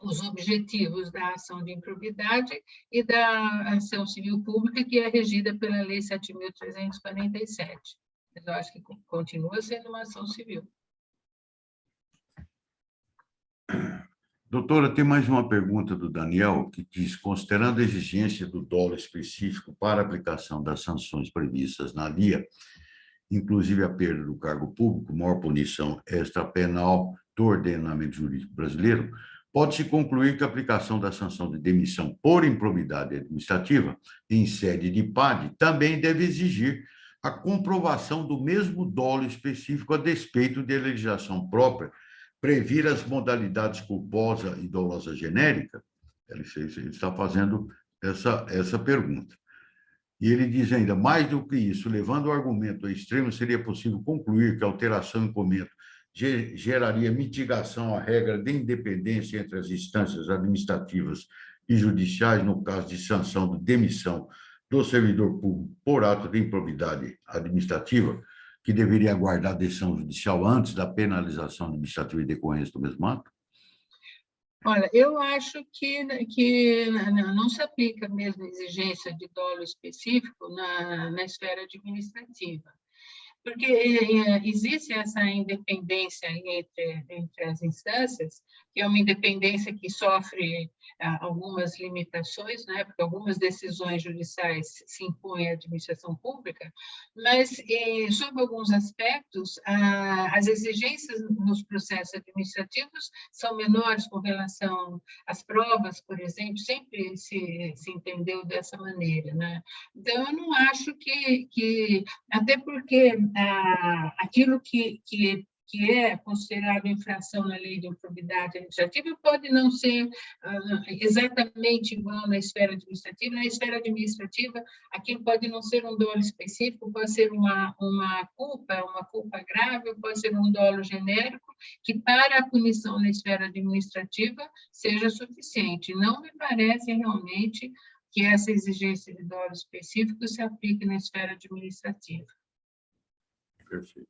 os objetivos da ação de improbidade e da ação civil pública, que é regida pela Lei 7.347. Mas eu acho que continua sendo uma ação civil. Doutora, tem mais uma pergunta do Daniel, que diz: considerando a exigência do dolo específico para a aplicação das sanções previstas na LIA, inclusive a perda do cargo público, maior punição extrapenal do ordenamento jurídico brasileiro, pode-se concluir que a aplicação da sanção de demissão por improbidade administrativa em sede de PAD também deve exigir a comprovação do mesmo dolo específico a despeito de legislação própria previr as modalidades culposa e dolosa genérica? Ele está fazendo essa pergunta. E ele diz ainda: mais do que isso, levando o argumento ao extremo, seria possível concluir que a alteração em comento geraria mitigação à regra de independência entre as instâncias administrativas e judiciais no caso de sanção de demissão do servidor público por ato de improbidade administrativa, que deveria aguardar a decisão judicial antes da penalização administrativa e decorrência do mesmo ato? Olha, eu acho que não se aplica a mesma exigência de dolo específico na esfera administrativa, porque existe essa independência entre as instâncias, que é uma independência que sofre algumas limitações, né, porque algumas decisões judiciais se impõem à administração pública, mas, sob alguns aspectos, as exigências nos processos administrativos são menores com relação às provas, por exemplo, sempre se entendeu dessa maneira, né? Então, eu não acho que até porque aquilo que é considerado infração na lei de improbidade administrativa pode não ser exatamente igual na esfera administrativa. Na esfera administrativa, aquilo pode não ser um dolo específico, pode ser uma culpa grave, pode ser um dolo genérico, que para a punição na esfera administrativa seja suficiente. Não me parece realmente que essa exigência de dolo específico se aplique na esfera administrativa. Perfeito.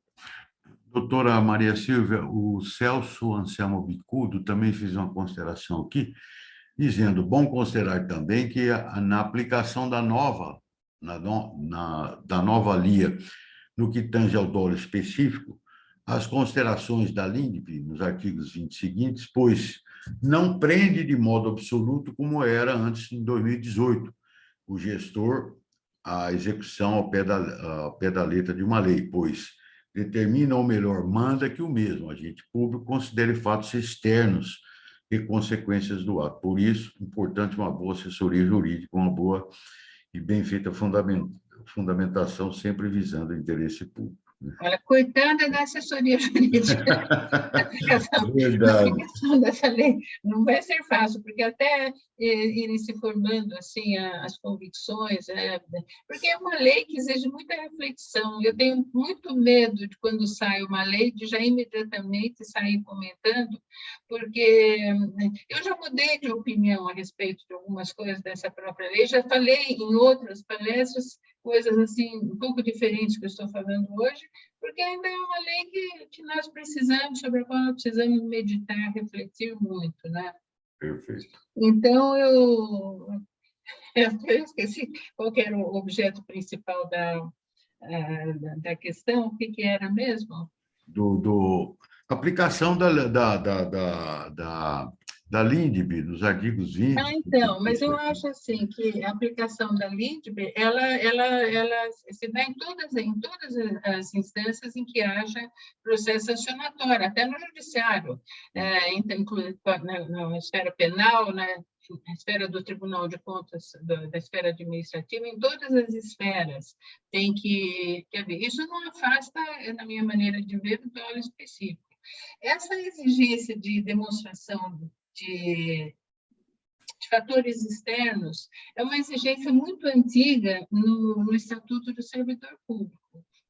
Doutora Maria Silvia, o Celso Anselmo Bicudo também fez uma consideração aqui, dizendo: bom considerar também que na aplicação da nova LIA, no que tange ao dolo específico, as considerações da LINDB, nos artigos 20 seguintes, pois não prende de modo absoluto como era antes, em 2018, o gestor a execução ao pé da letra de uma lei, pois determina, ou melhor, manda que o mesmo agente público considere fatos externos e consequências do ato. Por isso, importante uma boa assessoria jurídica, uma boa e bem feita fundamentação, sempre visando o interesse público. Olha, coitada da assessoria jurídica. A Verdade. aplicação dessa lei não vai ser fácil, porque até irem se formando assim as convicções, porque é uma lei que exige muita reflexão. Eu tenho muito medo de quando sai uma lei, de já imediatamente sair comentando, porque eu já mudei de opinião a respeito de algumas coisas dessa própria lei, já falei em outras palestras coisas assim um pouco diferentes que eu estou falando hoje, porque ainda é uma lei que nós precisamos, sobre a qual nós precisamos meditar, refletir muito, né? Perfeito. Então, eu esqueci qual que era o objeto principal da questão, o que era mesmo? Aplicação da LINDB, nos artigos 20. Então, mas eu acho assim que a aplicação da LINDB, ela se dá em todas as instâncias em que haja processo sancionatório, até no judiciário, inclusive na esfera penal, na esfera do Tribunal de Contas, da esfera administrativa, em todas as esferas tem que haver. Isso não afasta, na minha maneira de ver, do dolo específico. Essa exigência de demonstração de fatores externos é uma exigência muito antiga no Estatuto do Servidor Público.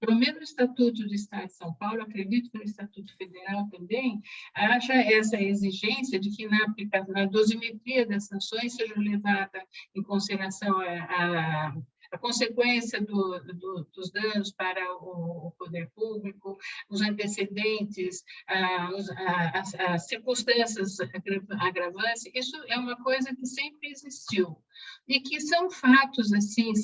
Pelo menos no Estatuto do Estado de São Paulo, acredito que no Estatuto Federal também, haja essa exigência de que na dosimetria das sanções seja levada em consideração a consequência dos danos para o poder público, os antecedentes, as circunstâncias agravantes. Isso é uma coisa que sempre existiu e que são fatos assim,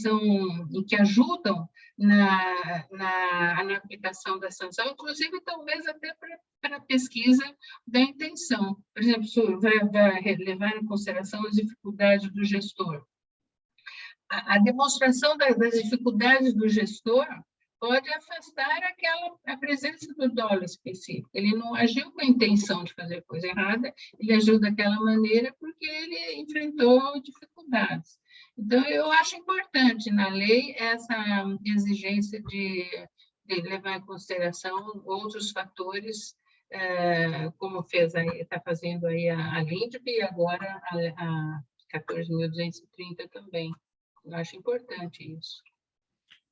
que ajudam na aplicação da sanção, inclusive talvez até para a pesquisa da intenção. Por exemplo, se vai levar em consideração as dificuldades do gestor. A demonstração das dificuldades do gestor pode afastar a presença do dolo específico. Ele não agiu com a intenção de fazer coisa errada, ele agiu daquela maneira porque ele enfrentou dificuldades. Então, eu acho importante na lei essa exigência de levar em consideração outros fatores, como está fazendo aí a LINDB e agora a 14.230 também. Eu acho importante isso.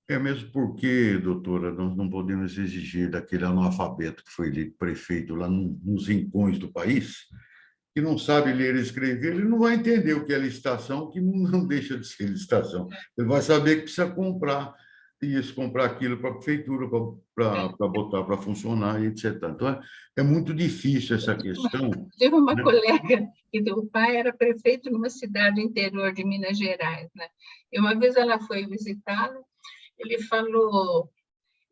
É mesmo porque, doutora, nós não podemos exigir daquele analfabeto que foi eleito prefeito lá nos rincões do país, que não sabe ler e escrever, ele não vai entender o que é licitação, que não deixa de ser licitação. Ele vai saber que precisa comprar isso, comprar aquilo para a prefeitura, para botar para funcionar, e etc. Então, é muito difícil essa questão. Tive uma colega que o pai era prefeito numa cidade interior de Minas Gerais, né? E uma vez ela foi visitá-lo, ele falou,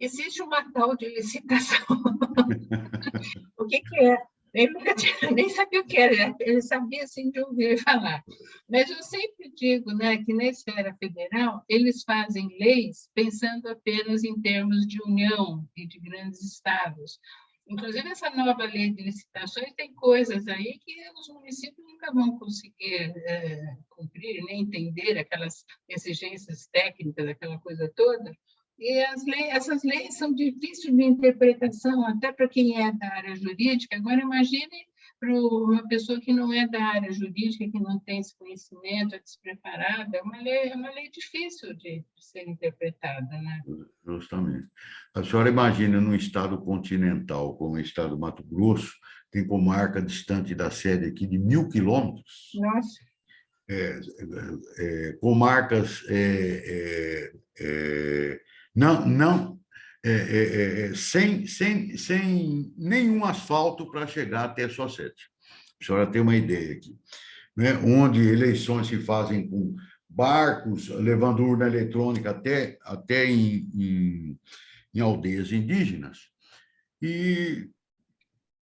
existe uma tal de licitação. O que é? Ele nunca tinha, nem sabia o que era, ele sabia assim de ouvir falar. Mas eu sempre digo, né, que na esfera federal eles fazem leis pensando apenas em termos de união e de grandes estados. Inclusive, essa nova lei de licitações tem coisas aí que os municípios nunca vão conseguir cumprir, nem entender aquelas exigências técnicas, aquela coisa toda. E essas leis são difíceis de interpretação, até para quem é da área jurídica. Agora, imagine para uma pessoa que não é da área jurídica, que não tem esse conhecimento, é despreparada, é uma lei difícil de ser interpretada, né? Justamente. A senhora imagina num estado continental, como o estado do Mato Grosso, tem comarca distante da sede aqui de 1.000 quilômetros. Nossa. Comarcas sem nenhum asfalto para chegar até a sua sede. A senhora tem uma ideia aqui, né? Onde eleições se fazem com barcos, levando urna eletrônica até em aldeias indígenas. E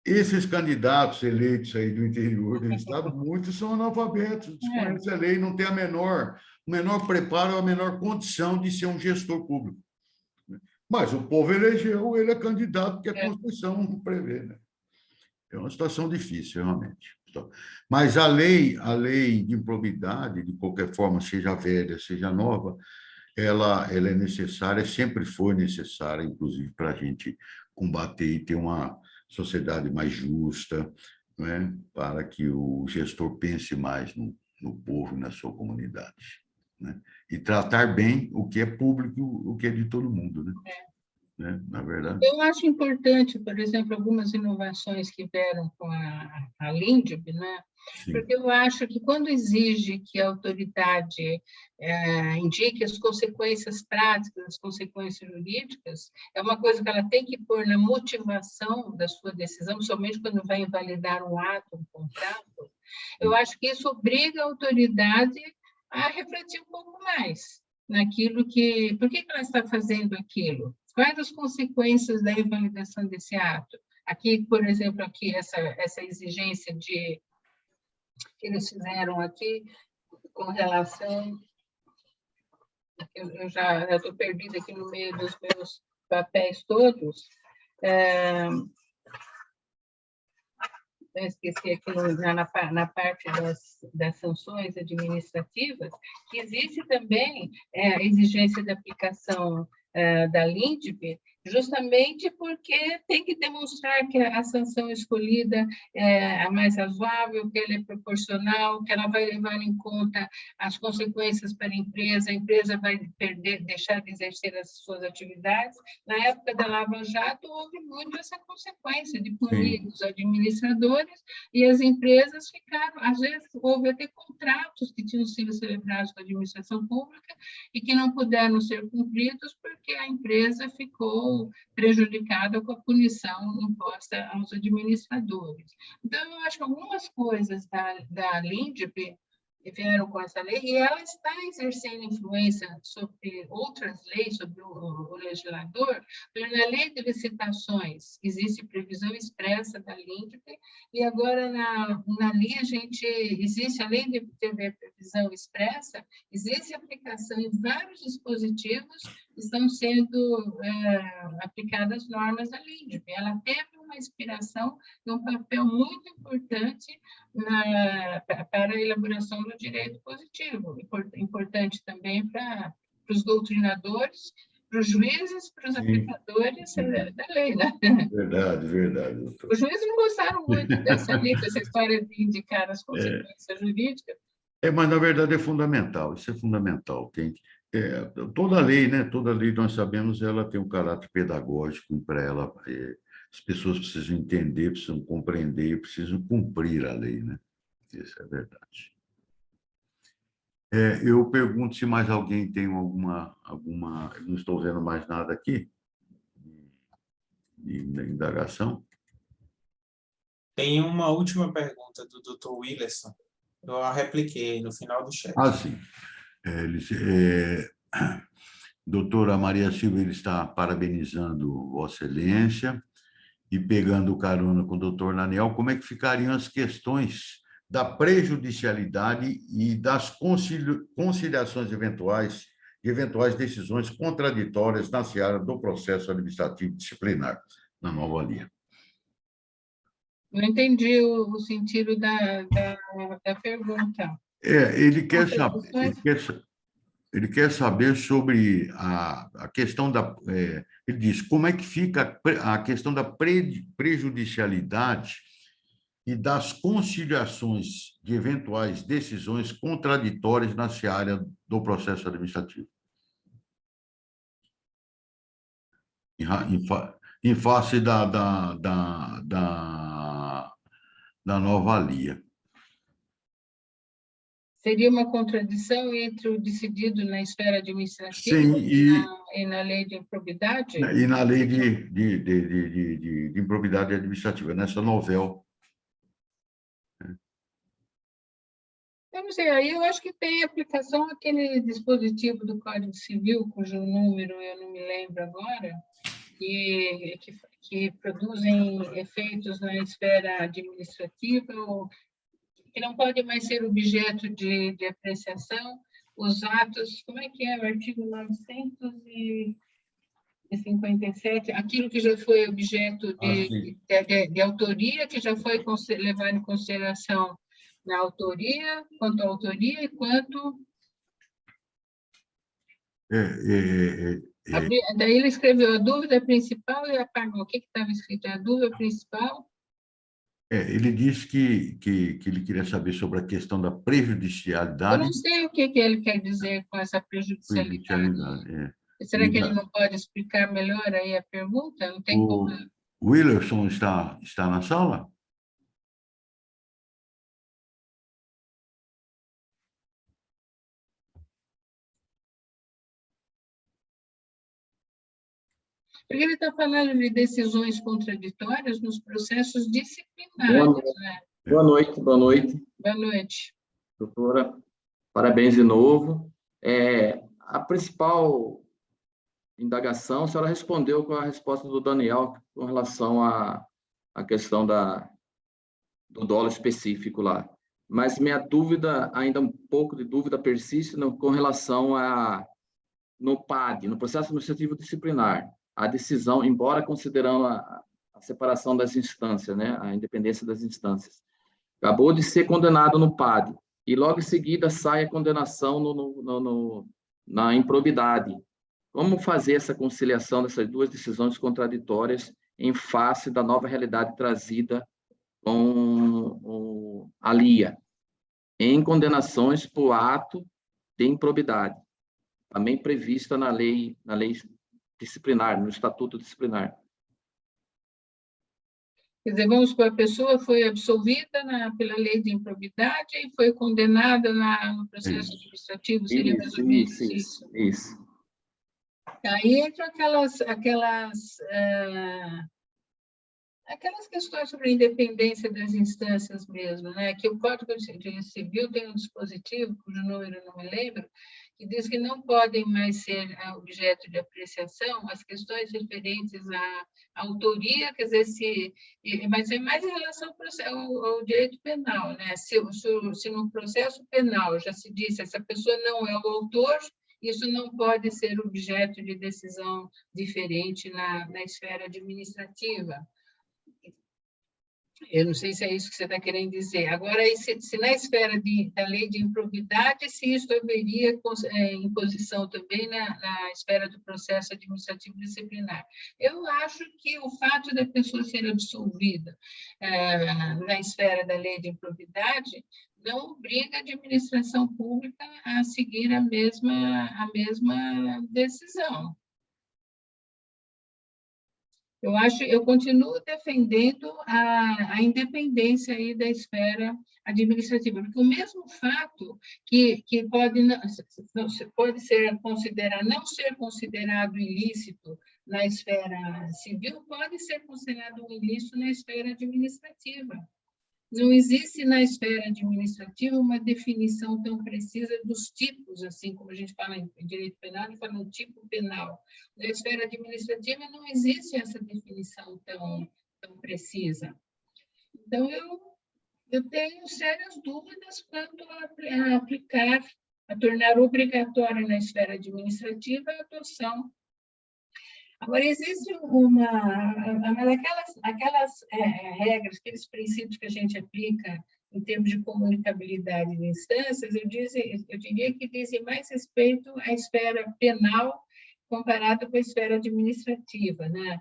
esses candidatos eleitos aí do interior do estado, muitos são analfabetos, desconhecem a lei, não têm o menor preparo, a menor condição de ser um gestor público. Mas o povo elegeu, ele é candidato, porque a Constituição prevê, né? É uma situação difícil, realmente. Mas a lei de improbidade, de qualquer forma, seja velha, seja nova, ela é necessária, sempre foi necessária, inclusive, para a gente combater e ter uma sociedade mais justa, né? Para que o gestor pense mais no povo e na sua comunidade, né? E tratar bem o que é público, o que é de todo mundo, né? Na verdade. Eu acho importante, por exemplo, algumas inovações que vieram com a LINDB, né? Sim. Porque eu acho que quando exige que a autoridade indique as consequências práticas, as consequências jurídicas, é uma coisa que ela tem que pôr na motivação da sua decisão, somente quando vai invalidar um ato, um contrato. Eu acho que isso obriga a autoridade a refletir um pouco mais naquilo que... Por que ela está fazendo aquilo? Quais as consequências da invalidação desse ato? Aqui, por exemplo, aqui essa exigência que eles fizeram aqui com relação... Eu já estou perdida aqui no meio dos meus papéis todos. Eu esqueci aqui na parte das sanções administrativas, que existe também a exigência de aplicação da LINDB, justamente porque tem que demonstrar que a sanção escolhida é a mais razoável, que ela é proporcional, que ela vai levar em conta as consequências para a empresa vai deixar de exercer as suas atividades. Na época da Lava Jato, houve muito essa consequência de punir os administradores, e as empresas ficaram, às vezes, houve até contratos que tinham sido celebrados com a administração pública e que não puderam ser cumpridos porque a empresa ficou prejudicada com a punição imposta aos administradores. Então, eu acho que algumas coisas da LINDB vieram com essa lei, e ela está exercendo influência sobre outras leis, sobre o legislador, porque na lei de licitações existe previsão expressa da LINDB, e agora na lei existe, além de ter previsão expressa, existe aplicação em vários dispositivos que estão sendo aplicadas normas da LINDB. Ela teve uma inspiração e um papel muito importante para a elaboração do direito positivo, importante também para os doutrinadores, para os juízes, para os aplicadores da lei, né? Verdade, doutor. Os juízes não gostaram muito dessa lei, dessa história de indicar as consequências jurídicas. Mas, na verdade, é fundamental, isso é fundamental. Toda lei, né? Toda lei, nós sabemos, ela tem um caráter pedagógico, e para ela, as pessoas precisam entender, precisam compreender, precisam cumprir a lei, né? Isso é verdade. Eu pergunto se mais alguém tem alguma... Não estou vendo mais nada aqui de indagação. Tem uma última pergunta do Dr. Willerson. Eu a repliquei no final do chat. Sim. Doutora Maria Silva, ele está parabenizando Vossa Excelência e pegando carona com o doutor Naniel, como é que ficariam as questões da prejudicialidade e das conciliações de eventuais decisões contraditórias na seara do processo administrativo disciplinar, na nova linha. Não entendi o sentido da pergunta. Ele quer saber sobre a questão da... ele diz, como é que fica a questão da prejudicialidade e das conciliações de eventuais decisões contraditórias na seara do processo administrativo, em face da nova LIA. Seria uma contradição entre o decidido na esfera administrativa e na lei de improbidade? E na lei de improbidade administrativa, nessa novel. Eu não sei, aí eu acho que tem aplicação aquele dispositivo do Código Civil, cujo número eu não me lembro agora, que produzem efeitos na esfera administrativa, que não pode mais ser objeto de apreciação, os atos, como é que é o artigo 900 e... de 57, aquilo que já foi objeto de autoria, que já foi levado em consideração na autoria, quanto à autoria e quanto... Daí ele escreveu a dúvida principal e apagou. O que estava escrito? A dúvida principal? Ele disse que ele queria saber sobre a questão da prejudicialidade. Eu não sei o que ele quer dizer com essa prejudicialidade. Será que ele não pode explicar melhor aí a pergunta? Não tem como... O Willerson está na sala? Porque ele está falando de decisões contraditórias nos processos disciplinares, né? Boa noite. Boa noite. Doutora, parabéns de novo. A principal indagação, a senhora respondeu com a resposta do Daniel com relação à questão do dolo específico lá. Mas minha dúvida, ainda um pouco de dúvida persiste com relação no PAD, no processo administrativo disciplinar, a decisão, embora considerando a separação das instâncias, né, a independência das instâncias, acabou de ser condenado no PAD, e logo em seguida sai a condenação na improbidade. Como fazer essa conciliação dessas duas decisões contraditórias em face da nova realidade trazida com a LIA, em condenações por ato de improbidade, também prevista na lei disciplinar, no estatuto disciplinar? Quer dizer, vamos supor, a pessoa foi absolvida pela lei de improbidade e foi condenada no processo administrativo, seria mais ou menos isso. Isso. Aí entram aquelas questões sobre a independência das instâncias mesmo, né? Que o Código Civil tem um dispositivo, cujo número eu não me lembro, que diz que não podem mais ser objeto de apreciação as questões referentes à autoria, quer dizer, mas é mais em relação ao direito penal, né? Se no processo penal já se disse essa pessoa não é o autor, isso não pode ser objeto de decisão diferente na esfera administrativa. Eu não sei se é isso que você está querendo dizer. Agora, se na esfera da lei de improbidade, se isso haveria imposição também na esfera do processo administrativo disciplinar. Eu acho que o fato da pessoa ser absolvida na esfera da lei de improbidade não obriga a administração pública a seguir a mesma decisão. Eu continuo defendendo a independência aí da esfera administrativa, porque o mesmo fato que pode não ser considerado ilícito na esfera civil, pode ser considerado um ilícito na esfera administrativa. Não existe na esfera administrativa uma definição tão precisa dos tipos, assim como a gente fala em direito penal, a gente fala no tipo penal. Na esfera administrativa não existe essa definição tão precisa. Então, eu tenho sérias dúvidas quanto a aplicar, a tornar obrigatória na esfera administrativa a adoção. Agora, existe aquelas regras, aqueles princípios que a gente aplica em termos de comunicabilidade de instâncias, eu diria que dizem mais respeito à esfera penal comparada com a esfera administrativa, né?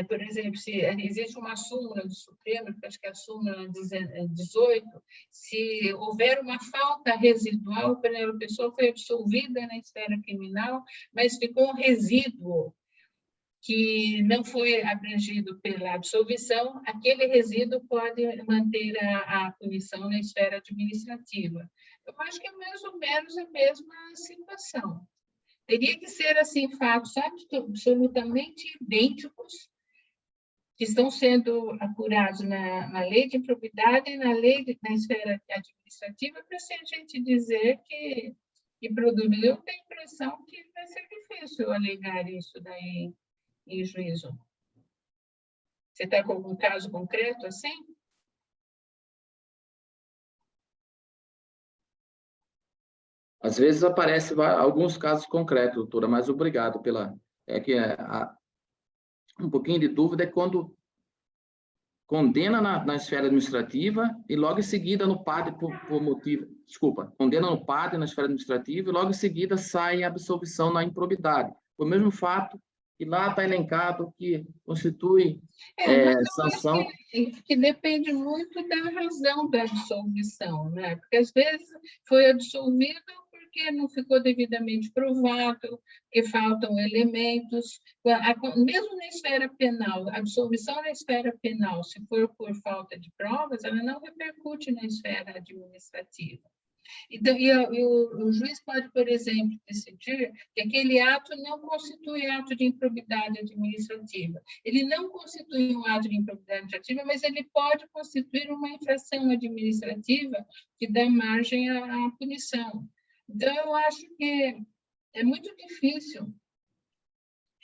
Por exemplo, se existe uma súmula do Supremo, que acho que é a súmula 18, se houver uma falta residual, por exemplo, a pessoa foi absolvida na esfera criminal, mas ficou um resíduo que não foi abrangido pela absolvição, aquele resíduo pode manter a punição na esfera administrativa. Eu acho que é mais ou menos a mesma situação. Teria que ser, assim, fatos absolutamente idênticos que estão sendo apurados na lei de improbidade e na esfera administrativa, para a gente dizer que produz. Eu tenho a impressão que vai ser difícil alegar isso daí em juízo. Você está com algum caso concreto assim? Às vezes aparecem alguns casos concretos, doutora, mas obrigado pela um pouquinho de dúvida é quando condena na esfera administrativa e logo em seguida no PAD por motivo... Desculpa, condena no PAD na esfera administrativa e logo em seguida sai a absolvição na improbidade. Por mesmo fato que lá está elencado que constitui sanção... Que depende muito da razão da absolvição, né? Porque às vezes foi absolvido porque não ficou devidamente provado, que faltam elementos. Mesmo na esfera penal, a absolvição na esfera penal, se for por falta de provas, ela não repercute na esfera administrativa. Então, o juiz pode, por exemplo, decidir que aquele ato não constitui ato de improbidade administrativa. Ele não constitui um ato de improbidade administrativa, mas ele pode constituir uma infração administrativa que dá margem à punição. Então, eu acho que é muito difícil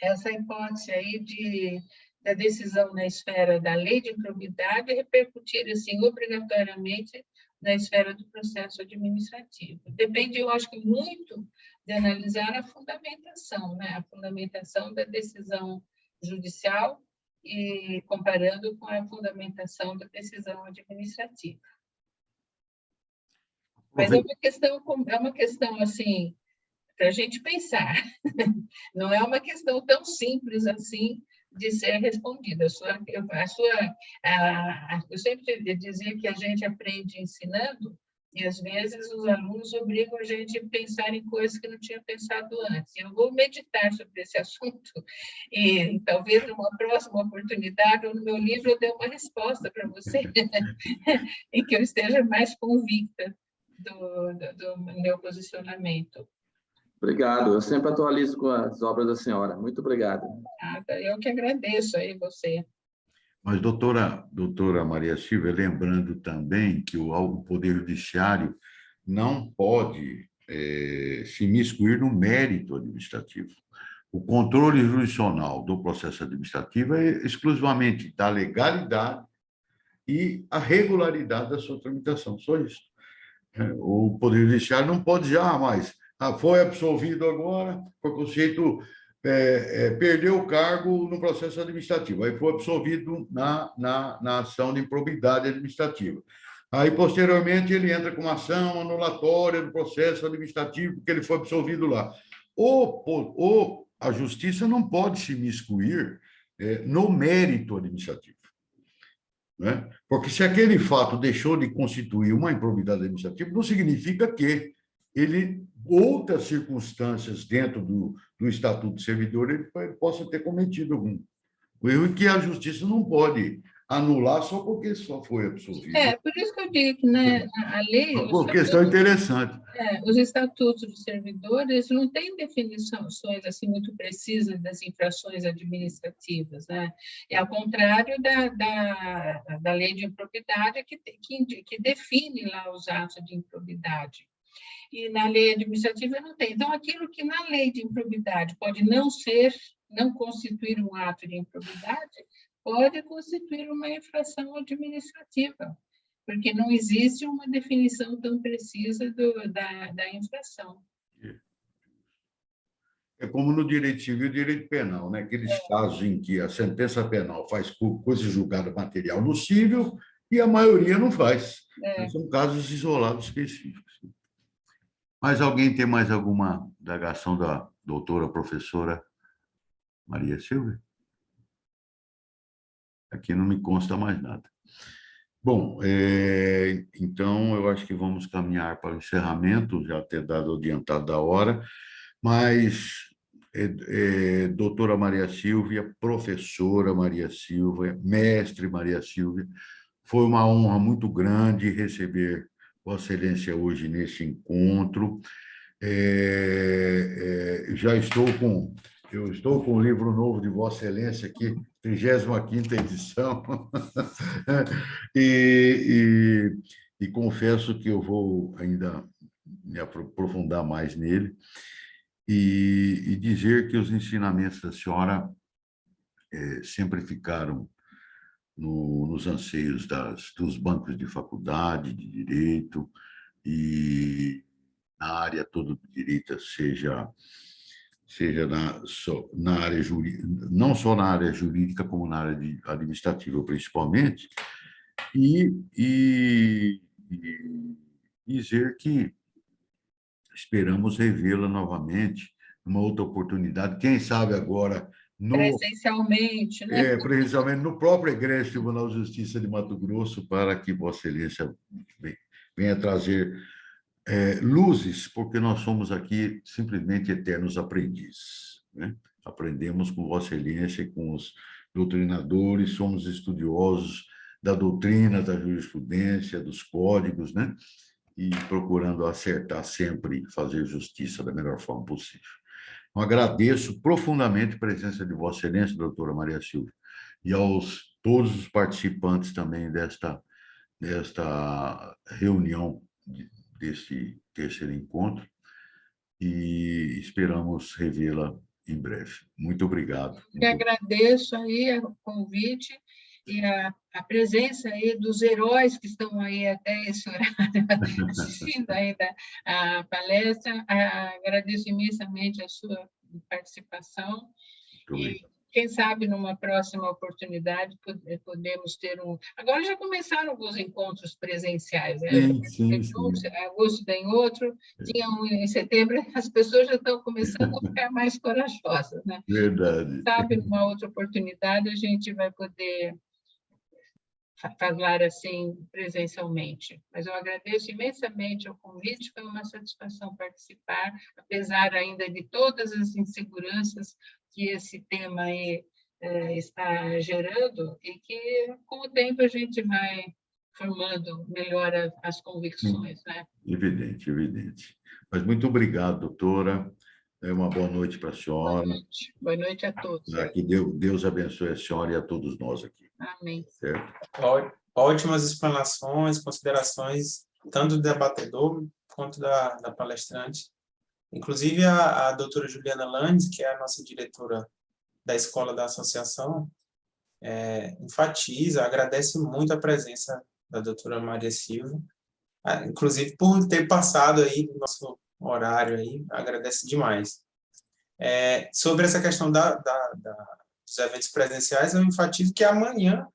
essa hipótese aí da decisão na esfera da lei de improbidade repercutir, assim, obrigatoriamente na esfera do processo administrativo. Depende, eu acho que muito de analisar a fundamentação, né? A fundamentação da decisão judicial e comparando com a fundamentação da decisão administrativa. Mas é uma questão assim, para a gente pensar. Não é uma questão tão simples assim de ser respondida. Eu sempre dizia que a gente aprende ensinando e, às vezes, os alunos obrigam a gente a pensar em coisas que não tinha pensado antes. Eu vou meditar sobre esse assunto e, talvez, numa próxima oportunidade, ou no meu livro, eu dê uma resposta para você em que eu esteja mais convicta do meu posicionamento. Obrigado. Eu sempre atualizo com as obras da senhora. Muito obrigado. Eu que agradeço aí você. Mas, doutora Maria Silvia, lembrando também que o Poder Judiciário não pode se imiscuir no mérito administrativo. O controle jurisdicional do processo administrativo é exclusivamente da legalidade e a regularidade da sua tramitação, só isso. O Poder Judiciário não pode dizer, mas foi absolvido agora, porque o sujeito perdeu o cargo no processo administrativo, aí foi absolvido na ação de improbidade administrativa. Aí, posteriormente, ele entra com uma ação anulatória do processo administrativo, porque ele foi absolvido lá. Ou a justiça não pode se imiscuir no mérito administrativo. Né? Porque se aquele fato deixou de constituir uma improbidade administrativa, não significa que outras circunstâncias dentro do Estatuto do Servidor, ele possa ter cometido algum erro e que a justiça não pode anular só porque só foi absolvido. Por isso que eu digo que, né, a lei... Uma questão interessante. Os estatutos dos servidores não têm definições assim, muito precisas das infrações administrativas, né? É ao contrário da lei de improbidade, que define lá os atos de improbidade. E na lei administrativa não tem. Então, aquilo que na lei de improbidade pode não constituir um ato de improbidade, pode constituir uma infração administrativa, porque não existe uma definição tão precisa da infração. É como no direito civil e direito penal, né? Aqueles casos em que a sentença penal faz coisa julgada material no civil e a maioria não faz. São casos isolados específicos. Mas alguém tem mais alguma indagação da doutora professora Maria Silvia? Aqui não me consta mais nada. Bom, então eu acho que vamos caminhar para o encerramento, já ter dado adiantado da hora, mas doutora Maria Silvia, professora Maria Silvia, mestre Maria Silvia, foi uma honra muito grande receber Vossa Excelência hoje nesse encontro. Eu estou com o livro novo de Vossa Excelência aqui, 35ª edição, e confesso que eu vou ainda me aprofundar mais nele e dizer que os ensinamentos da senhora sempre ficaram nos anseios dos bancos de faculdade, de direito, e na área toda do direito, seja seja na área jurídica, não só na área jurídica, como na área administrativa, principalmente, e dizer que esperamos revê-la novamente numa outra oportunidade, quem sabe agora presencialmente, né? precisamente no próprio Egresso Tribunal de Justiça de Mato Grosso, para que Vossa Excelência venha trazer luzes, porque nós somos aqui simplesmente eternos aprendizes, né? Aprendemos com Vossa Excelência e com os doutrinadores, somos estudiosos da doutrina, da jurisprudência, dos códigos, né? E procurando acertar sempre e fazer justiça da melhor forma possível. Então, agradeço profundamente a presença de Vossa Excelência, doutora Maria Silvia, e aos todos os participantes também desta reunião, desse terceiro encontro, e esperamos revê-la em breve. Muito obrigado. Eu agradeço aí o convite e a presença aí dos heróis que estão aí até esse horário assistindo aí a palestra. Agradeço imensamente a sua participação e quem sabe numa próxima oportunidade podemos ter um... Agora já começaram os encontros presenciais, né? Sim. Agosto tem outro, tinha um em setembro, as pessoas já estão começando a ficar mais corajosas, né? Verdade. Sabe, numa outra oportunidade a gente vai poder falar assim presencialmente. Mas eu agradeço imensamente o convite, foi uma satisfação participar, apesar ainda de todas as inseguranças que esse tema aí, está gerando, e que, com o tempo, a gente vai formando melhor as convicções, né? Evidente. Mas muito obrigado, doutora. Uma boa noite para a senhora. Boa noite a todos. Que Deus abençoe a senhora e a todos nós aqui. Amém. Certo? Ótimas explanações, considerações, tanto do debatedor quanto da palestrante. Inclusive, a doutora Juliana Landes, que é a nossa diretora da Escola da Associação, enfatiza, agradece muito a presença da doutora Maria Silvia, inclusive por ter passado aí do nosso horário, aí, agradece demais. Sobre essa questão dos eventos presenciais, eu enfatizo que amanhã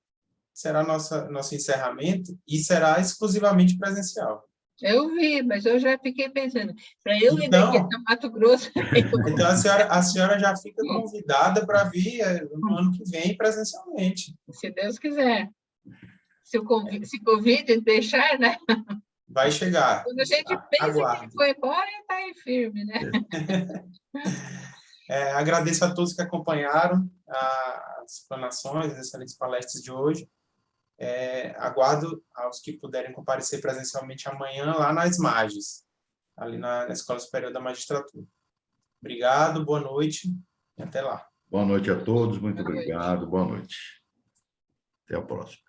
será nosso encerramento e será exclusivamente presencial. Eu vi, mas eu já fiquei pensando, para eu ir daqui até Mato Grosso... Então, a senhora já fica convidada para vir no ano que vem presencialmente. Se Deus quiser. Se Covid deixar, né? Vai chegar. Quando a gente pensa que ele foi embora, ele está aí firme, né? Agradeço a todos que acompanharam as explanações, as excelentes palestras de hoje. Aguardo aos que puderem comparecer presencialmente amanhã lá nas Mages, ali na Escola Superior da Magistratura. Obrigado, boa noite e até lá. Boa noite a todos, muito obrigado, boa noite. Até a próxima.